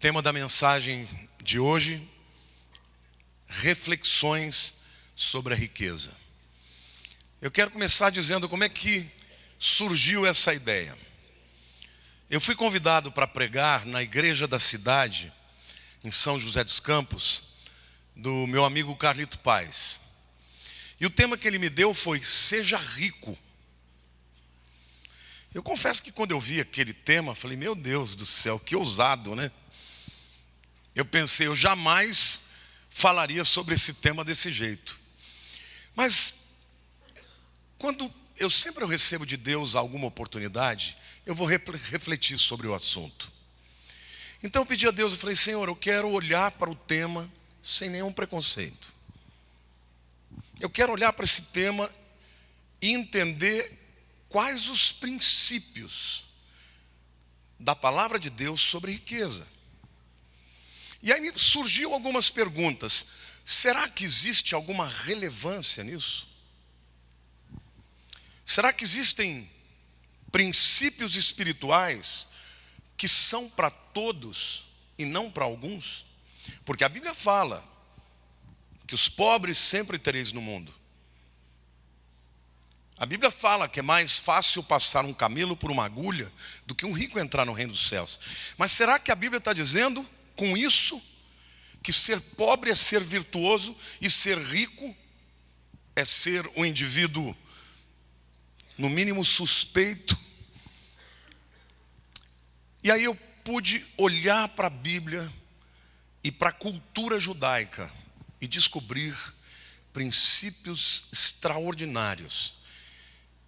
Tema da mensagem de hoje: reflexões sobre a riqueza. Eu quero começar dizendo como é que surgiu essa ideia. Eu fui convidado para pregar na igreja da cidade, em São José dos Campos, do meu amigo Carlito Paes. E o tema que ele me deu foi: seja rico. Eu confesso que quando eu vi aquele tema, falei: meu Deus do céu, que ousado, né? Eu pensei, eu jamais falaria sobre esse tema desse jeito. Mas quando eu sempre recebo de Deus alguma oportunidade, eu vou refletir sobre o assunto. Então eu pedi a Deus, eu falei: Senhor, eu quero olhar para o tema sem nenhum preconceito. Eu quero olhar para esse tema e entender quais os princípios da palavra de Deus sobre riqueza. E aí me surgiu algumas perguntas. Será que existe alguma relevância nisso? Será que existem princípios espirituais que são para todos e não para alguns? Porque a Bíblia fala que os pobres sempre tereis no mundo. A Bíblia fala que é mais fácil passar um camelo por uma agulha do que um rico entrar no reino dos céus. Mas será que a Bíblia está dizendo com isso que ser pobre é ser virtuoso e ser rico é ser um indivíduo, no mínimo, suspeito? E aí eu pude olhar para a Bíblia e para a cultura judaica e descobrir princípios extraordinários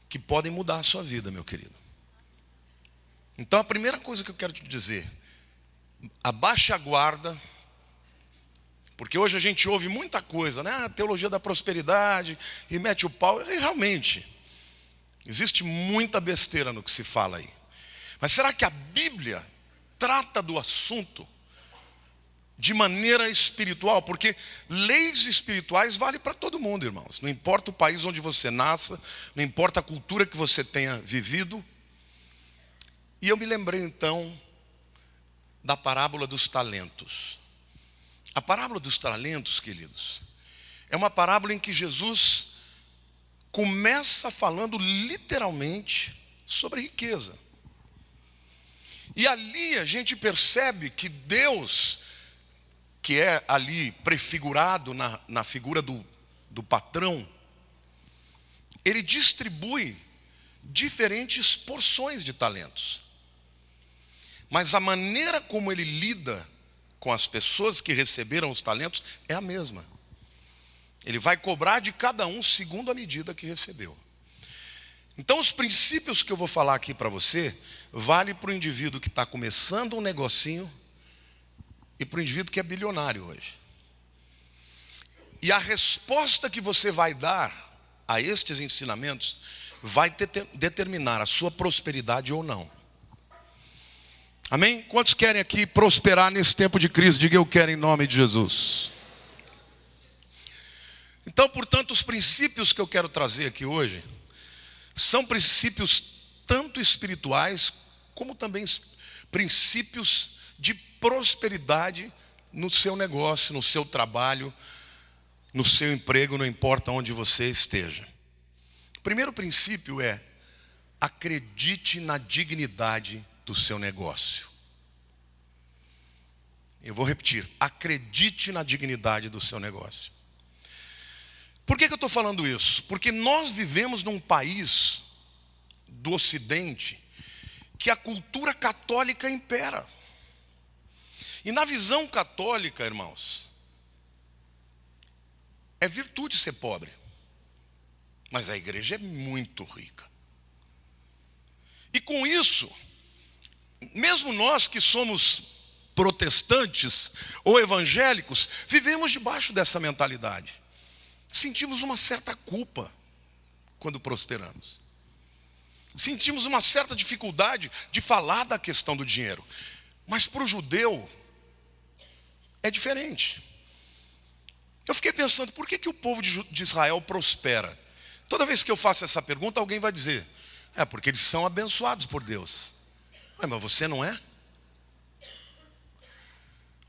que podem mudar a sua vida, meu querido. Então a primeira coisa que eu quero te dizer: abaixe a guarda, porque hoje a gente ouve muita coisa, né? A teologia da prosperidade, e mete o pau. E realmente, existe muita besteira no que se fala aí. Mas será que a Bíblia trata do assunto de maneira espiritual? Porque leis espirituais valem para todo mundo, irmãos. Não importa o país onde você nasça, não importa a cultura que você tenha vivido. E eu me lembrei então da parábola dos talentos. A parábola dos talentos, queridos, é uma parábola em que Jesus começa falando literalmente sobre riqueza. E ali a gente percebe que Deus, que é ali prefigurado na figura do patrão, ele distribui diferentes porções de talentos. Mas a maneira como ele lida com as pessoas que receberam os talentos é a mesma. Ele vai cobrar de cada um segundo a medida que recebeu. Então os princípios que eu vou falar aqui para você vale para o indivíduo que está começando um negocinho e para o indivíduo que é bilionário hoje. E a resposta que você vai dar a estes ensinamentos vai determinar a sua prosperidade ou não. Amém? Quantos querem aqui prosperar nesse tempo de crise? Diga: eu quero, em nome de Jesus. Então, portanto, os princípios que eu quero trazer aqui hoje são princípios tanto espirituais como também princípios de prosperidade no seu negócio, no seu trabalho, no seu emprego, não importa onde você esteja. O primeiro princípio é: acredite na dignidade do seu negócio. Eu vou repetir: acredite na dignidade do seu negócio. Por que eu estou falando isso? Porque nós vivemos num país do Ocidente que a cultura católica impera. E na visão católica, irmãos, é virtude ser pobre. Mas a igreja é muito rica. E com isso, mesmo nós que somos protestantes ou evangélicos, vivemos debaixo dessa mentalidade. Sentimos uma certa culpa quando prosperamos. Sentimos uma certa dificuldade de falar da questão do dinheiro. Mas para o judeu é diferente. Eu fiquei pensando, por que o povo de Israel prospera? Toda vez que eu faço essa pergunta, alguém vai dizer: é porque eles são abençoados por Deus. Mas você não é?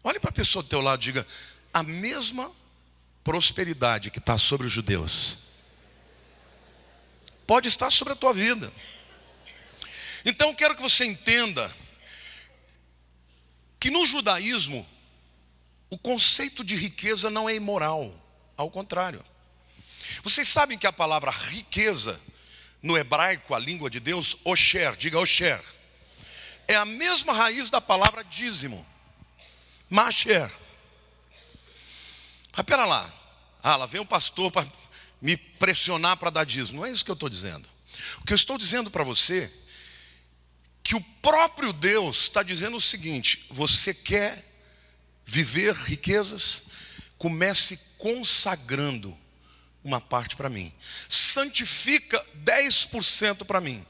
Olhe para a pessoa do teu lado e diga: a mesma prosperidade que está sobre os judeus pode estar sobre a tua vida. Então eu quero que você entenda que no judaísmo o conceito de riqueza não é imoral, ao contrário. Vocês sabem que a palavra riqueza no hebraico, a língua de Deus, osher, diga osher, é a mesma raiz da palavra dízimo, masher. Mas pera lá, lá vem o pastor para me pressionar para dar dízimo. Não é isso que eu estou dizendo. O que eu estou dizendo para você é que o próprio Deus está dizendo o seguinte: você quer viver riquezas? Comece consagrando uma parte para mim. Santifica 10% para mim.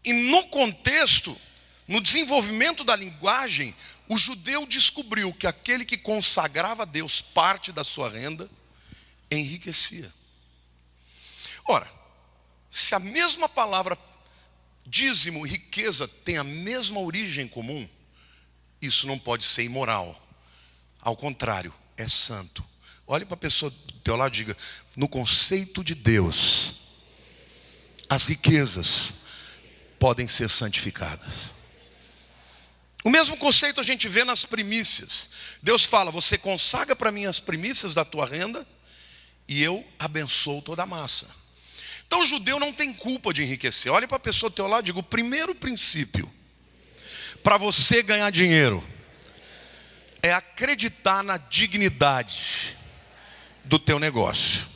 E no contexto, no desenvolvimento da linguagem, o judeu descobriu que aquele que consagrava a Deus parte da sua renda, enriquecia. Ora, se a mesma palavra dízimo e riqueza tem a mesma origem comum, isso não pode ser imoral. Ao contrário, é santo. Olhe para a pessoa do teu lado e diga: no conceito de Deus, as riquezas podem ser santificadas. O mesmo conceito a gente vê nas primícias. Deus fala: você consagra para mim as primícias da tua renda e eu abençoo toda a massa. Então o judeu não tem culpa de enriquecer. Olhe para a pessoa do teu lado e diga: o primeiro princípio para você ganhar dinheiro é acreditar na dignidade do teu negócio.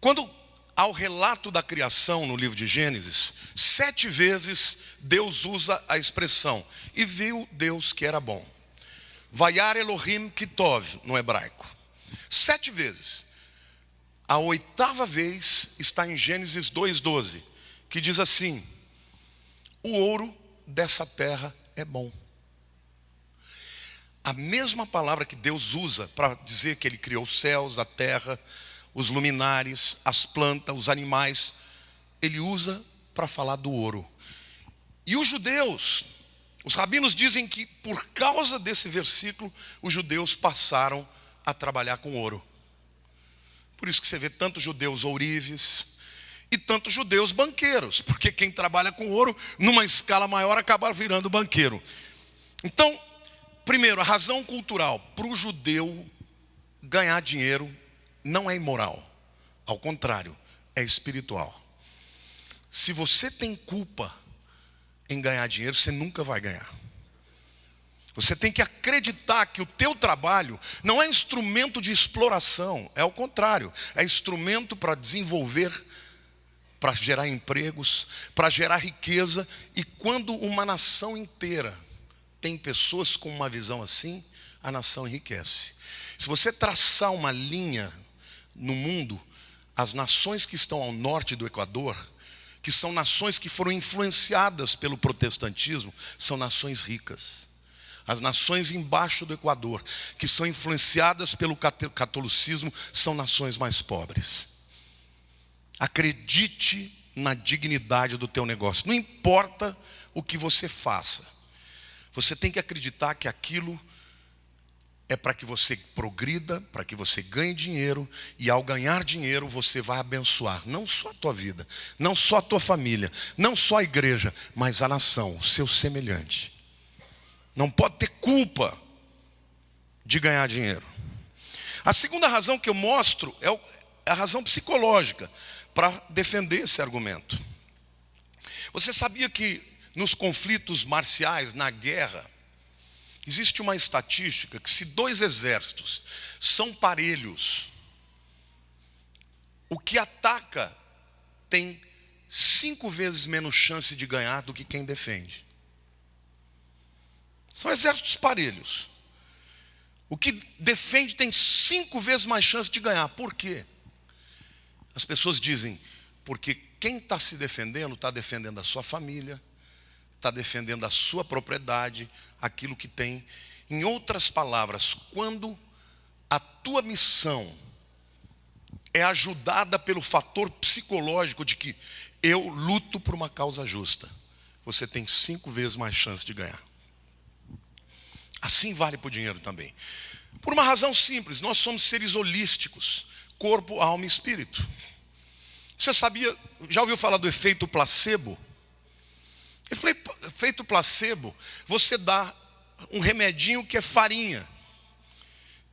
Quando ao relato da criação no livro de Gênesis, 7 vezes Deus usa a expressão: e viu Deus que era bom. Vayar Elohim Kitov no hebraico. 7 vezes. A 8ª vez está em Gênesis 2:12, que diz assim: o ouro dessa terra é bom. A mesma palavra que Deus usa para dizer que Ele criou os céus, a terra, os luminares, as plantas, os animais, Ele usa para falar do ouro. E os judeus, os rabinos dizem que por causa desse versículo, os judeus passaram a trabalhar com ouro. Por isso que você vê tantos judeus ourives e tantos judeus banqueiros, porque quem trabalha com ouro, numa escala maior, acaba virando banqueiro. Então, primeiro, a razão cultural para o judeu ganhar dinheiro não é imoral. Ao contrário, é espiritual. Se você tem culpa em ganhar dinheiro, você nunca vai ganhar. Você tem que acreditar que o teu trabalho não é instrumento de exploração. É o contrário, é instrumento para desenvolver, para gerar empregos, para gerar riqueza. E quando uma nação inteira tem pessoas com uma visão assim, a nação enriquece. Se você traçar uma linha no mundo, as nações que estão ao norte do Equador, que são nações que foram influenciadas pelo protestantismo, são nações ricas. As nações embaixo do Equador, que são influenciadas pelo catolicismo, são nações mais pobres. Acredite na dignidade do teu negócio. Não importa o que você faça. Você tem que acreditar que aquilo é para que você progrida, para que você ganhe dinheiro. E ao ganhar dinheiro, você vai abençoar não só a tua vida, não só a tua família, não só a igreja, mas a nação, o seu semelhante. Não pode ter culpa de ganhar dinheiro. A segunda razão que eu mostro é a razão psicológica para defender esse argumento. Você sabia que nos conflitos marciais, na guerra, existe uma estatística que se 2 exércitos são parelhos, o que ataca tem 5 vezes menos chance de ganhar do que quem defende. São exércitos parelhos. O que defende tem 5 vezes mais chance de ganhar. Por quê? As pessoas dizem: porque quem está se defendendo, está defendendo a sua família, está defendendo a sua propriedade, aquilo que tem. Em outras palavras, quando a tua missão é ajudada pelo fator psicológico de que eu luto por uma causa justa, você tem 5 vezes mais chance de ganhar. Assim vale para o dinheiro também. Por uma razão simples, nós somos seres holísticos, corpo, alma e espírito. Você sabia, já ouviu falar do efeito placebo? Efeito placebo, você dá um remedinho que é farinha.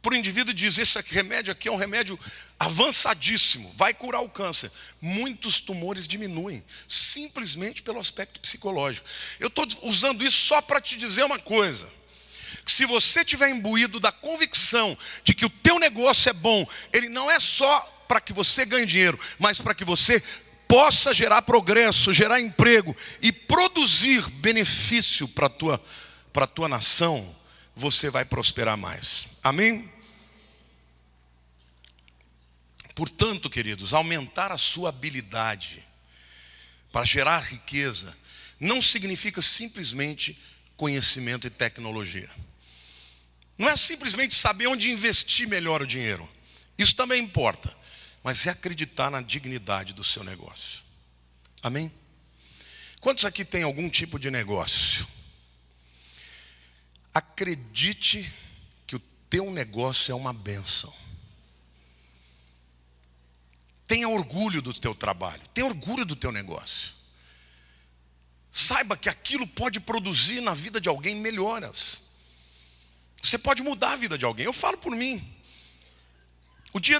Para o indivíduo diz, esse remédio aqui é um remédio avançadíssimo, vai curar o câncer. Muitos tumores diminuem, simplesmente pelo aspecto psicológico. Eu estou usando isso só para te dizer uma coisa. Se você tiver imbuído da convicção de que o teu negócio é bom, ele não é só para que você ganhe dinheiro, mas para que você possa gerar progresso, gerar emprego e produzir benefício para a tua nação, você vai prosperar mais. Amém? Portanto, queridos, aumentar a sua habilidade para gerar riqueza não significa simplesmente conhecimento e tecnologia. Não é simplesmente saber onde investir melhor o dinheiro. Isso também importa. Mas é acreditar na dignidade do seu negócio. Amém? Quantos aqui têm algum tipo de negócio? Acredite que o teu negócio é uma bênção. Tenha orgulho do teu trabalho. Tenha orgulho do teu negócio. Saiba que aquilo pode produzir na vida de alguém melhoras. Você pode mudar a vida de alguém. Eu falo por mim.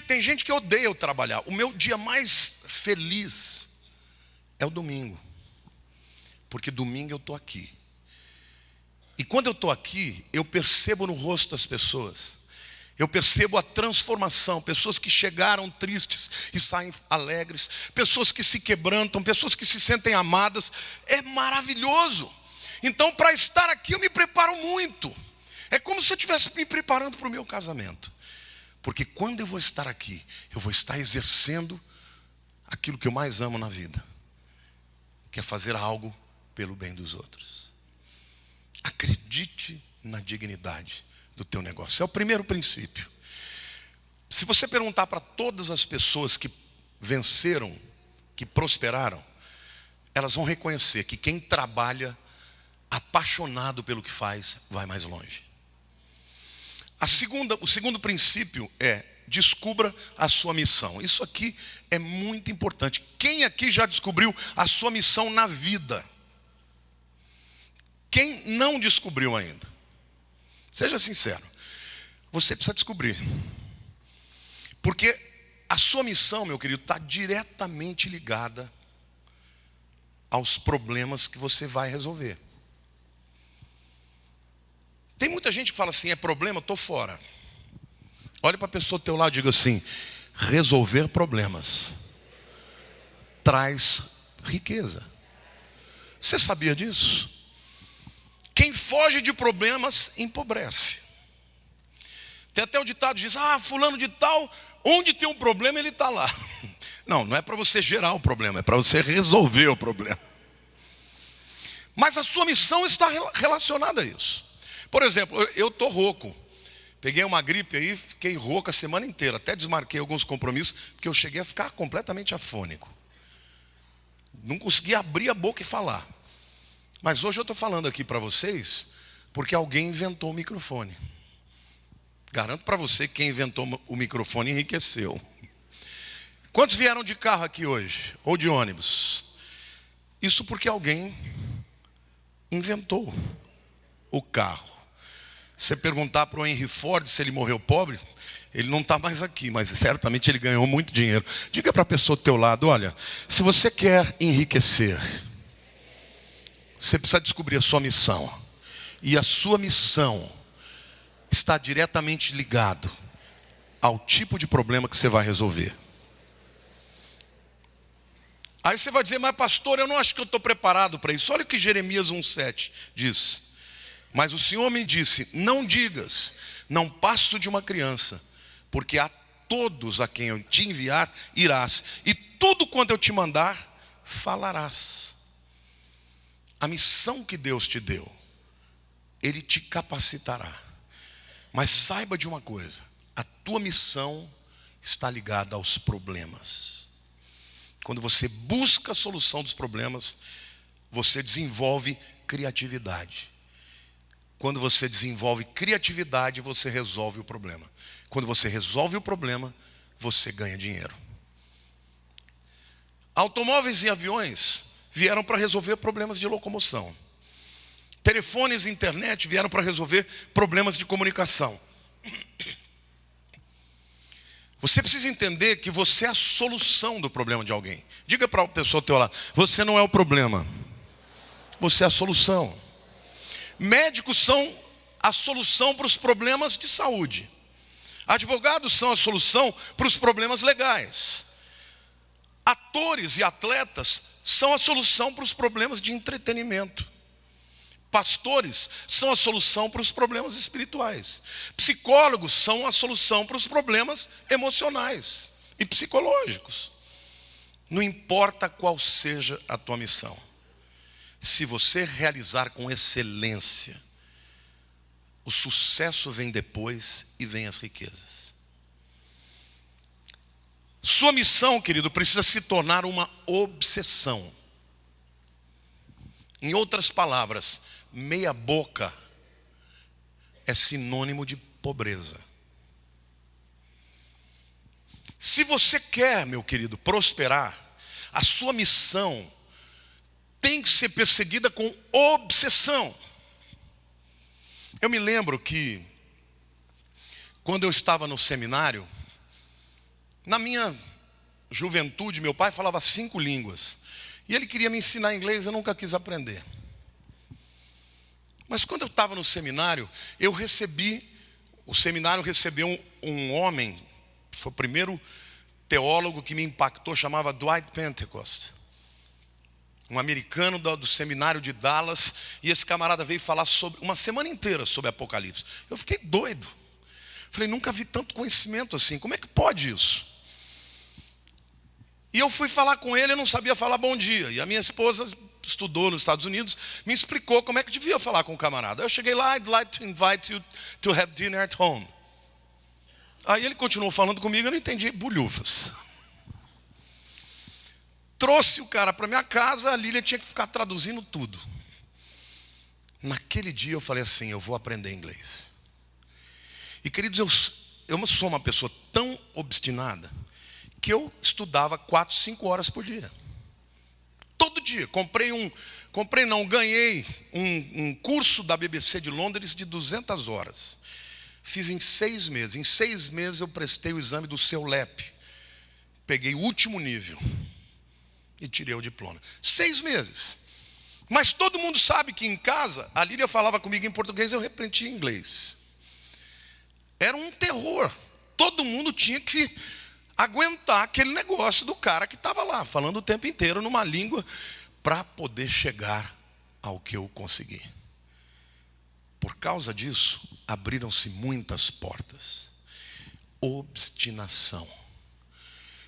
Tem gente que odeia eu trabalhar. O meu dia mais feliz é o domingo. Porque domingo eu estou aqui. E quando eu estou aqui, eu percebo no rosto das pessoas. Eu percebo a transformação. Pessoas que chegaram tristes e saem alegres. Pessoas que se quebrantam. Pessoas que se sentem amadas. É maravilhoso. Então, para estar aqui, eu me preparo muito. É como se eu estivesse me preparando para o meu casamento. Porque quando eu vou estar aqui, eu vou estar exercendo aquilo que eu mais amo na vida. Que é fazer algo pelo bem dos outros. Acredite na dignidade do teu negócio. É o primeiro princípio. Se você perguntar para todas as pessoas que venceram, que prosperaram, elas vão reconhecer que quem trabalha apaixonado pelo que faz, vai mais longe. O segundo princípio é: descubra a sua missão. Isso aqui é muito importante. Quem aqui já descobriu a sua missão na vida? Quem não descobriu ainda? Seja sincero. Você precisa descobrir. Porque a sua missão, meu querido, está diretamente ligada aos problemas que você vai resolver. Tem muita gente que fala assim, é problema, estou fora. Olha para a pessoa do teu lado e diga assim: resolver problemas traz riqueza. Você sabia disso? Quem foge de problemas empobrece. Tem até o ditado que diz: fulano de tal, onde tem um problema ele está lá. Não é para você gerar o problema, é para você resolver o problema. Mas a sua missão está relacionada a isso. Por exemplo, eu estou rouco. Peguei uma gripe aí, fiquei rouco a semana inteira. Até desmarquei alguns compromissos, porque eu cheguei a ficar completamente afônico. Não conseguia abrir a boca e falar. Mas hoje eu estou falando aqui para vocês, porque alguém inventou o microfone. Garanto para você que quem inventou o microfone enriqueceu. Quantos vieram de carro aqui hoje? Ou de ônibus? Isso porque alguém inventou o carro. Se você perguntar para o Henry Ford se ele morreu pobre, ele não está mais aqui, mas certamente ele ganhou muito dinheiro. Diga para a pessoa do teu lado: olha, se você quer enriquecer, você precisa descobrir a sua missão. E a sua missão está diretamente ligado ao tipo de problema que você vai resolver. Aí você vai dizer: mas pastor, eu não acho que eu estou preparado para isso. Olha o que Jeremias 1,7 diz. Mas o Senhor me disse: não digas, não passo de uma criança, porque a todos a quem eu te enviar irás, e tudo quanto eu te mandar falarás. A missão que Deus te deu, Ele te capacitará. Mas saiba de uma coisa: a tua missão está ligada aos problemas. Quando você busca a solução dos problemas, você desenvolve criatividade. Quando você desenvolve criatividade, você resolve o problema. Quando você resolve o problema, você ganha dinheiro. Automóveis e aviões vieram para resolver problemas de locomoção. Telefones e internet vieram para resolver problemas de comunicação. Você precisa entender que você é a solução do problema de alguém. Diga para a pessoa ao teu lado: você não é o problema, você é a solução. Médicos são a solução para os problemas de saúde. Advogados são a solução para os problemas legais. Atores e atletas são a solução para os problemas de entretenimento. Pastores são a solução para os problemas espirituais. Psicólogos são a solução para os problemas emocionais e psicológicos. Não importa qual seja a tua missão, se você realizar com excelência, o sucesso vem depois e vem as riquezas. Sua missão, querido, precisa se tornar uma obsessão. Em outras palavras, meia boca é sinônimo de pobreza. Se você quer, meu querido, prosperar, a sua missão tem que ser perseguida com obsessão. Eu me lembro que, quando eu estava no seminário, na minha juventude, meu pai falava 5 línguas. E ele queria me ensinar inglês, eu nunca quis aprender. Mas quando eu estava no seminário, o seminário recebeu um homem, foi o primeiro teólogo que me impactou, chamava Dwight Pentecost. Um americano do seminário de Dallas, e esse camarada veio falar sobre uma semana inteira sobre Apocalipse. Eu fiquei doido. Falei, nunca vi tanto conhecimento assim, como é que pode isso? E eu fui falar com ele, eu não sabia falar bom dia. E a minha esposa estudou nos Estados Unidos, me explicou como é que devia falar com o camarada. Eu cheguei lá: I'd like to invite you to have dinner at home. Aí ele continuou falando comigo, eu não entendi bolhufas. Trouxe o cara para minha casa, a Lília tinha que ficar traduzindo tudo. Naquele dia eu falei assim: eu vou aprender inglês. E queridos, eu sou uma pessoa tão obstinada que eu estudava 4, 5 horas por dia. Todo dia. Ganhei um curso da BBC de Londres de 200 horas. Fiz em 6 meses. Em 6 meses eu prestei o exame do CEULEP. Peguei o último nível e tirei o diploma. 6 meses. Mas todo mundo sabe que em casa, a Lília falava comigo em português, eu repetia em inglês. Era um terror. Todo mundo tinha que aguentar aquele negócio do cara que estava lá, falando o tempo inteiro numa língua, para poder chegar ao que eu consegui. Por causa disso, abriram-se muitas portas. Obstinação.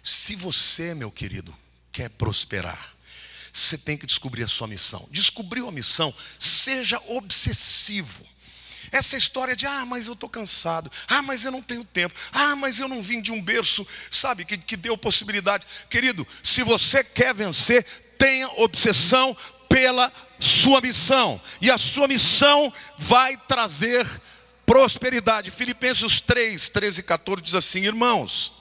Se você, meu querido, quer prosperar, você tem que descobrir a sua missão. Descobriu a missão, seja obsessivo. Essa história de, mas eu estou cansado, mas eu não tenho tempo, mas eu não vim de um berço, sabe, que deu possibilidade. Querido, se você quer vencer, tenha obsessão pela sua missão. E a sua missão vai trazer prosperidade. Filipenses 3, 13 e 14 diz assim: irmãos,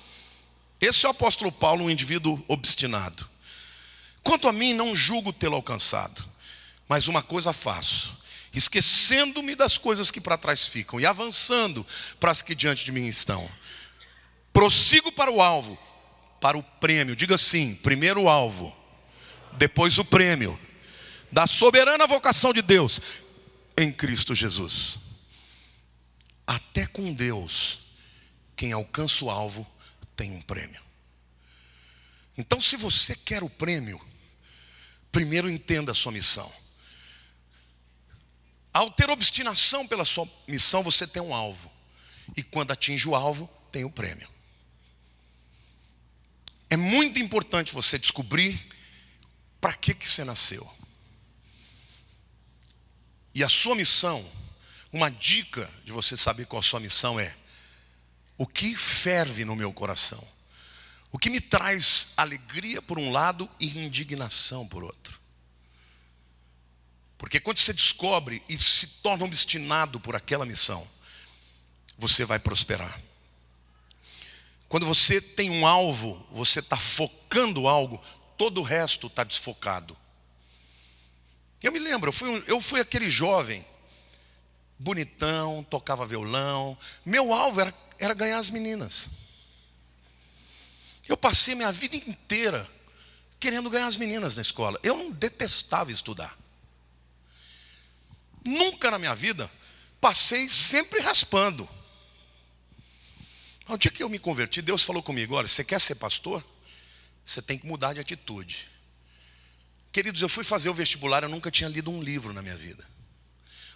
esse é o apóstolo Paulo, um indivíduo obstinado. Quanto a mim, não julgo tê-lo alcançado, mas uma coisa faço, esquecendo-me das coisas que para trás ficam e avançando para as que diante de mim estão. Prossigo para o alvo, para o prêmio. Diga assim: primeiro o alvo, depois o prêmio da soberana vocação de Deus em Cristo Jesus. Até com Deus, quem alcança o alvo tem um prêmio. Então, se você quer o prêmio, primeiro entenda a sua missão. Ao ter obstinação pela sua missão, você tem um alvo. E quando atinge o alvo, tem o prêmio. É muito importante você descobrir para que você nasceu. E a sua missão, uma dica de você saber qual a sua missão é: o que ferve no meu coração? O que me traz alegria por um lado e indignação por outro? Porque quando você descobre e se torna obstinado por aquela missão, você vai prosperar. Quando você tem um alvo, você está focando algo, todo o resto está desfocado. Eu me lembro, eu fui aquele jovem, bonitão, tocava violão. Meu alvo era ganhar as meninas. Eu passei minha vida inteira querendo ganhar as meninas na escola. Eu não detestava estudar. Nunca na minha vida passei sempre raspando. Ao dia que eu me converti, Deus falou comigo: olha, você quer ser pastor? Você tem que mudar de atitude. Queridos, eu fui fazer o vestibular, eu nunca tinha lido um livro na minha vida.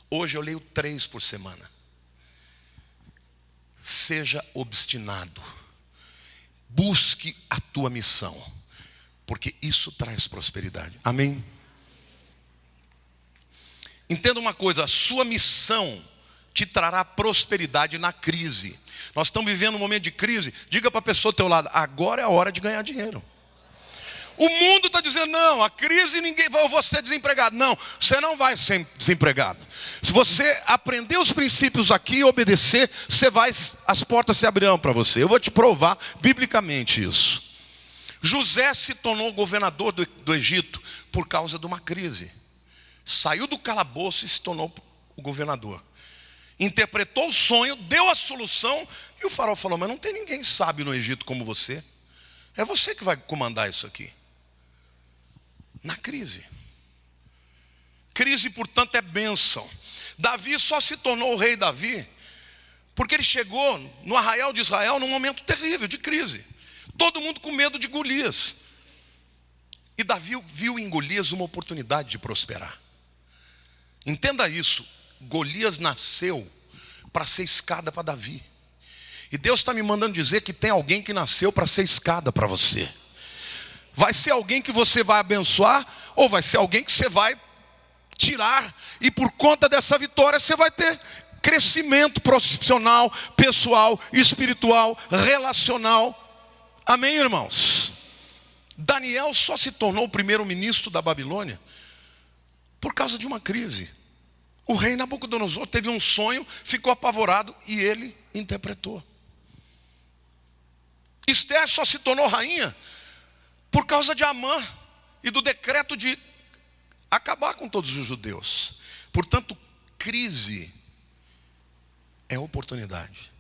Hoje eu leio 3 por semana. Seja obstinado. Busque a tua missão, porque isso traz prosperidade. Amém? Entenda uma coisa, a sua missão te trará prosperidade na crise. Nós estamos vivendo um momento de crise. Diga para a pessoa ao teu lado: agora é a hora de ganhar dinheiro. O mundo está dizendo: não, a crise, eu vou ser desempregado. Não, você não vai ser desempregado. Se você aprender os princípios aqui e obedecer, as portas se abrirão para você. Eu vou te provar biblicamente isso. José se tornou governador do Egito por causa de uma crise. Saiu do calabouço e se tornou o governador. Interpretou o sonho, deu a solução, e o faraó falou: mas não tem ninguém sábio no Egito como você. É você que vai comandar isso aqui. Na crise. Crise, portanto, é bênção. Davi só se tornou o rei Davi porque ele chegou no arraial de Israel num momento terrível de crise. Todo mundo com medo de Golias. E Davi viu em Golias uma oportunidade de prosperar. Entenda isso. Golias nasceu para ser escada para Davi. E Deus está me mandando dizer que tem alguém que nasceu para ser escada para você. Vai ser alguém que você vai abençoar, ou vai ser alguém que você vai tirar, e por conta dessa vitória você vai ter crescimento profissional, pessoal, espiritual, relacional. Amém, irmãos? Daniel só se tornou o primeiro-ministro da Babilônia por causa de uma crise. O rei Nabucodonosor teve um sonho, ficou apavorado e ele interpretou. Esther só se tornou rainha por causa de Amã e do decreto de acabar com todos os judeus. Portanto, crise é oportunidade.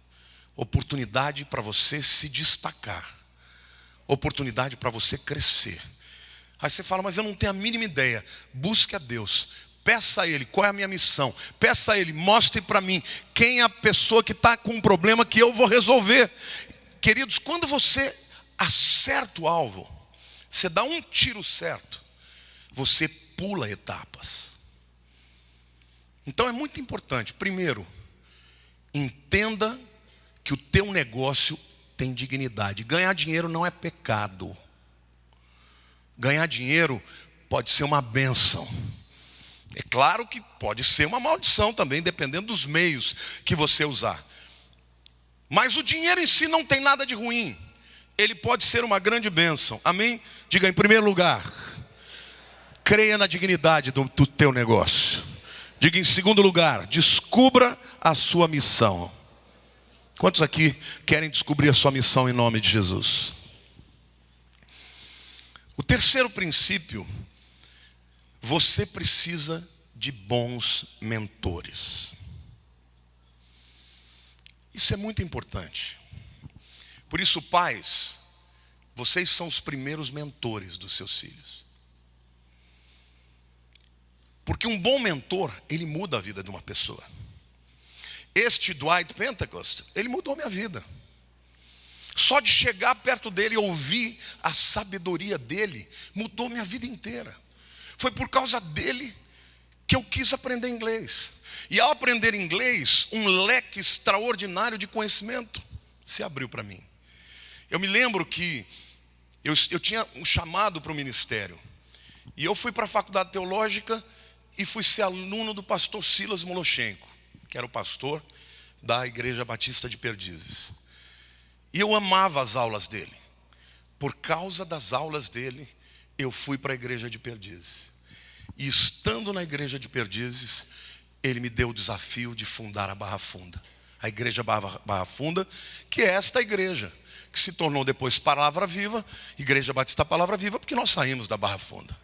Oportunidade para você se destacar. Oportunidade para você crescer. Aí você fala: mas eu não tenho a mínima ideia. Busque a Deus. Peça a Ele qual é a minha missão. Peça a Ele, mostre para mim quem é a pessoa que está com um problema que eu vou resolver. Queridos, quando você acerta o alvo, você dá um tiro certo, você pula etapas. Então é muito importante. Primeiro, entenda que o teu negócio tem dignidade. Ganhar dinheiro não é pecado. Ganhar dinheiro pode ser uma bênção. É claro que pode ser uma maldição também, dependendo dos meios que você usar. Mas o dinheiro em si não tem nada de ruim. Ele pode ser uma grande bênção. Amém? Diga: em primeiro lugar, creia na dignidade do teu negócio. Diga: em segundo lugar, descubra a sua missão. Quantos aqui querem descobrir a sua missão em nome de Jesus? O terceiro princípio: você precisa de bons mentores. Isso é muito importante. Por isso, pais, vocês são os primeiros mentores dos seus filhos. Porque um bom mentor, ele muda a vida de uma pessoa. Este Dwight Pentecost, ele mudou minha vida. Só de chegar perto dele e ouvir a sabedoria dele, mudou minha vida inteira. Foi por causa dele que eu quis aprender inglês. E ao aprender inglês, um leque extraordinário de conhecimento se abriu para mim. Eu me lembro que eu tinha um chamado para o ministério. E eu fui para a faculdade teológica e fui ser aluno do pastor Silas Moloshenko, que era o pastor da Igreja Batista de Perdizes. E eu amava as aulas dele. Por causa das aulas dele, eu fui para a Igreja de Perdizes. E estando na igreja de Perdizes, ele me deu o desafio de fundar a Barra Funda. A igreja Barra Funda, que é esta igreja, que se tornou depois Palavra Viva, Igreja Batista Palavra Viva, porque nós saímos da Barra Funda.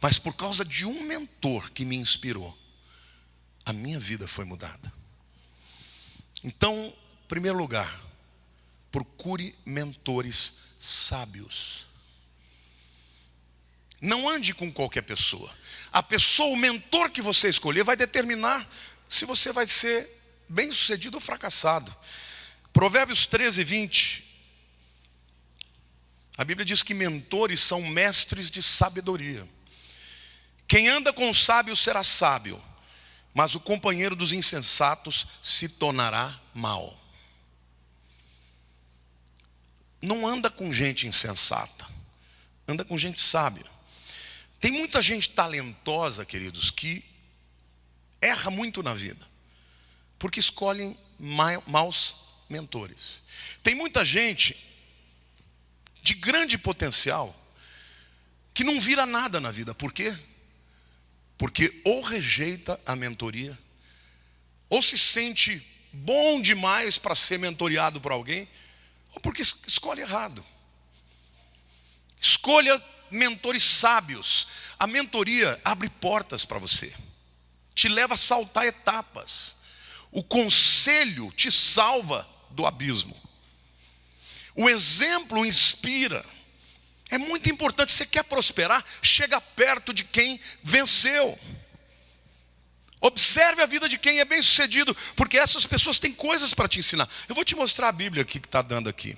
Mas por causa de um mentor que me inspirou, a minha vida foi mudada. Então, em primeiro lugar, procure mentores sábios. Não ande com qualquer pessoa. A pessoa, o mentor que você escolher, vai determinar se você vai ser bem-sucedido ou fracassado. Provérbios 13, 20. A Bíblia diz que mentores são mestres de sabedoria. Quem anda com os sábios será sábio, mas o companheiro dos insensatos se tornará mau. Não anda com gente insensata, anda com gente sábia. Tem muita gente talentosa, queridos, que erra muito na vida, porque escolhem maus mentores. Tem muita gente de grande potencial que não vira nada na vida. Por quê? Porque ou rejeita a mentoria, ou se sente bom demais para ser mentoriado por alguém, ou porque escolhe errado. Escolha mentores sábios. A mentoria abre portas para você, te leva a saltar etapas. O conselho te salva do abismo. O exemplo inspira. É muito importante. Você quer prosperar? Chega perto de quem venceu. Observe a vida de quem é bem sucedido, porque essas pessoas têm coisas para te ensinar. Eu vou te mostrar a Bíblia aqui que está dando aqui.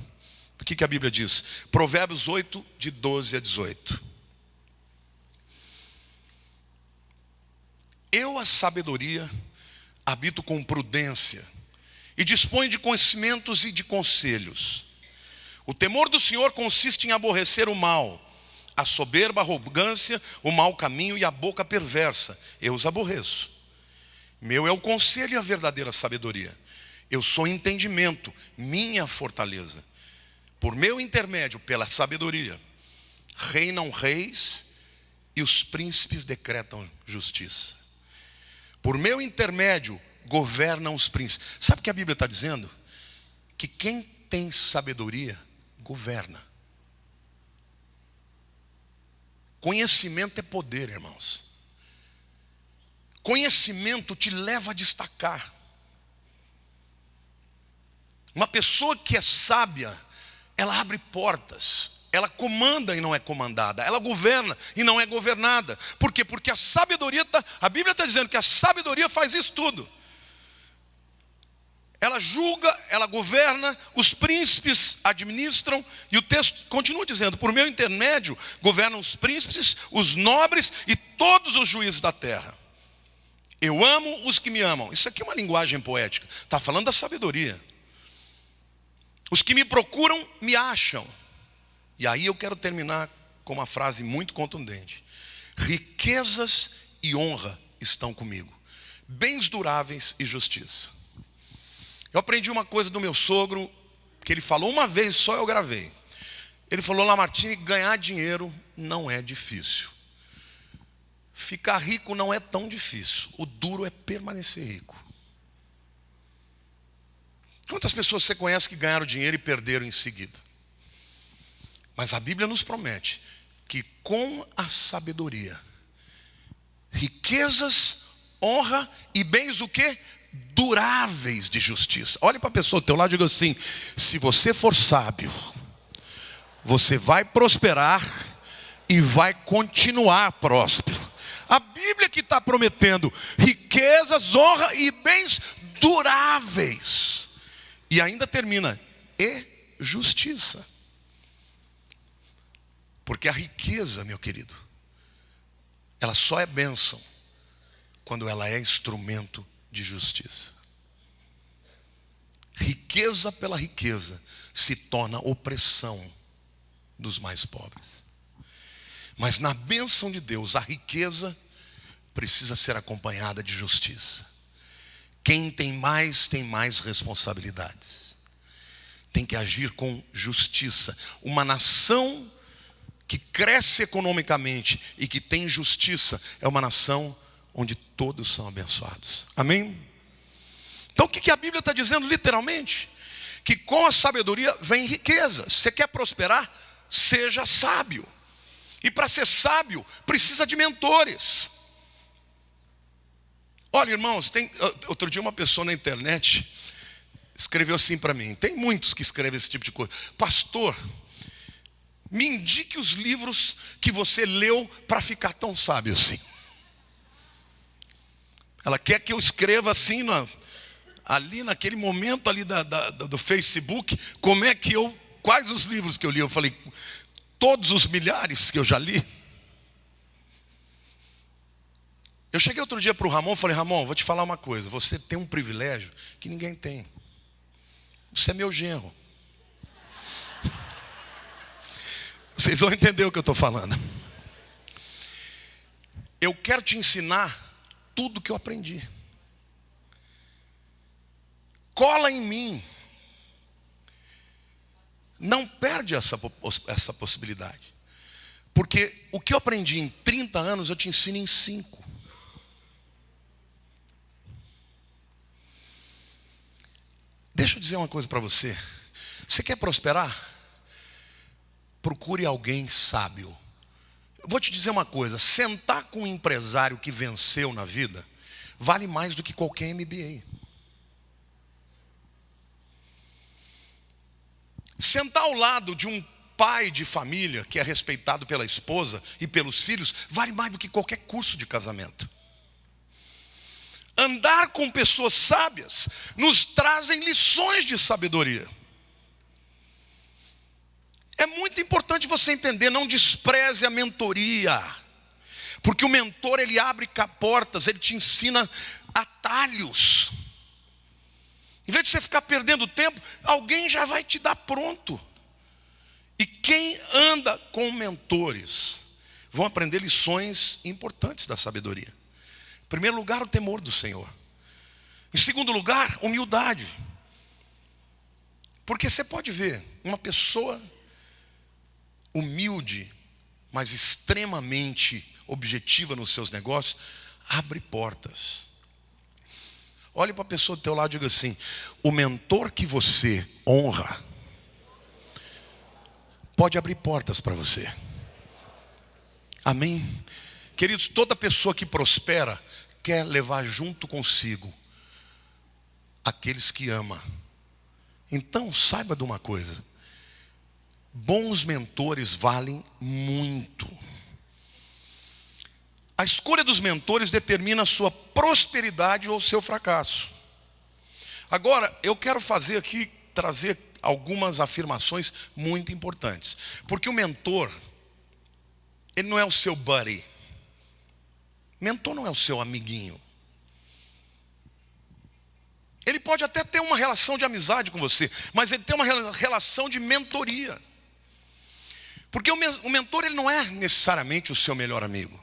O que a Bíblia diz? Provérbios 8, de 12 a 18. Eu, a sabedoria, habito com prudência e disponho de conhecimentos e de conselhos. O temor do Senhor consiste em aborrecer o mal, a soberba, a arrogância, o mau caminho e a boca perversa. Eu os aborreço. Meu é o conselho e a verdadeira sabedoria. Eu sou entendimento, minha fortaleza. Por meu intermédio, pela sabedoria, reinam reis e os príncipes decretam justiça. Por meu intermédio, governam os príncipes. Sabe o que a Bíblia está dizendo? Que quem tem sabedoria, governa. Conhecimento é poder, irmãos. Conhecimento te leva a destacar. Uma pessoa que é sábia, ela abre portas. Ela comanda e não é comandada. Ela governa e não é governada. Por quê? Porque a sabedoria, a Bíblia está dizendo que a sabedoria faz isso tudo. Ela julga, ela governa, os príncipes administram. E o texto continua dizendo, por meu intermédio, governam os príncipes, os nobres e todos os juízes da terra. Eu amo os que me amam. Isso aqui é uma linguagem poética. Está falando da sabedoria. Os que me procuram, me acham. E aí eu quero terminar com uma frase muito contundente. Riquezas e honra estão comigo. Bens duráveis e justiça. Eu aprendi uma coisa do meu sogro, que ele falou uma vez só, eu gravei. Ele falou, Lamartine, ganhar dinheiro não é difícil. Ficar rico não é tão difícil. O duro é permanecer rico. Quantas pessoas você conhece que ganharam dinheiro e perderam em seguida? Mas a Bíblia nos promete que com a sabedoria, riquezas, honra e bens o quê? Duráveis de justiça. Olhe para a pessoa do teu lado e diga assim, se você for sábio, você vai prosperar e vai continuar próspero. A Bíblia que está prometendo riquezas, honra e bens duráveis. E ainda termina, e justiça. Porque a riqueza, meu querido, ela só é bênção quando ela é instrumento de justiça. Riqueza pela riqueza se torna opressão dos mais pobres. Mas na bênção de Deus, a riqueza precisa ser acompanhada de justiça. Quem tem mais responsabilidades. Tem que agir com justiça. Uma nação que cresce economicamente e que tem justiça, é uma nação onde todos são abençoados. Amém? Então o que a Bíblia está dizendo literalmente? Que com a sabedoria vem riqueza. Se você quer prosperar, seja sábio. E para ser sábio, precisa de mentores. Olha, irmãos, outro dia uma pessoa na internet escreveu assim para mim. Tem muitos que escrevem esse tipo de coisa. Pastor, me indique os livros que você leu para ficar tão sábio assim. Ela quer que eu escreva assim, ali naquele momento ali do Facebook, quais os livros que eu li. Eu falei, todos os milhares que eu já li. Eu cheguei outro dia para o Ramon e falei, Ramon, vou te falar uma coisa. Você tem um privilégio que ninguém tem. Você é meu genro. Vocês vão entender o que eu estou falando. Eu quero te ensinar tudo que eu aprendi. Cola em mim. Não perde essa possibilidade. Porque o que eu aprendi em 30 anos, eu te ensino em 5. Deixa eu dizer uma coisa para você. Você quer prosperar? Procure alguém sábio. Eu vou te dizer uma coisa. Sentar com um empresário que venceu na vida vale mais do que qualquer MBA. Sentar ao lado de um pai de família que é respeitado pela esposa e pelos filhos vale mais do que qualquer curso de casamento. Andar com pessoas sábias nos trazem lições de sabedoria. É muito importante você entender, não despreze a mentoria. Porque o mentor, ele abre portas, ele te ensina atalhos. Em vez de você ficar perdendo tempo, alguém já vai te dar pronto. E quem anda com mentores vão aprender lições importantes da sabedoria. Em primeiro lugar, o temor do Senhor. Em segundo lugar, humildade. Porque você pode ver, uma pessoa humilde, mas extremamente objetiva nos seus negócios, abre portas. Olhe para a pessoa do teu lado e diga assim, o mentor que você honra, pode abrir portas para você. Amém? Queridos, toda pessoa que prospera, quer levar junto consigo aqueles que ama. Então, saiba de uma coisa. Bons mentores valem muito. A escolha dos mentores determina a sua prosperidade ou o seu fracasso. Agora, eu quero trazer algumas afirmações muito importantes. Porque o mentor, ele não é o seu buddy. Mentor não é o seu amiguinho. Ele pode até ter uma relação de amizade com você, mas ele tem uma relação de mentoria. Porque o mentor, ele não é necessariamente o seu melhor amigo.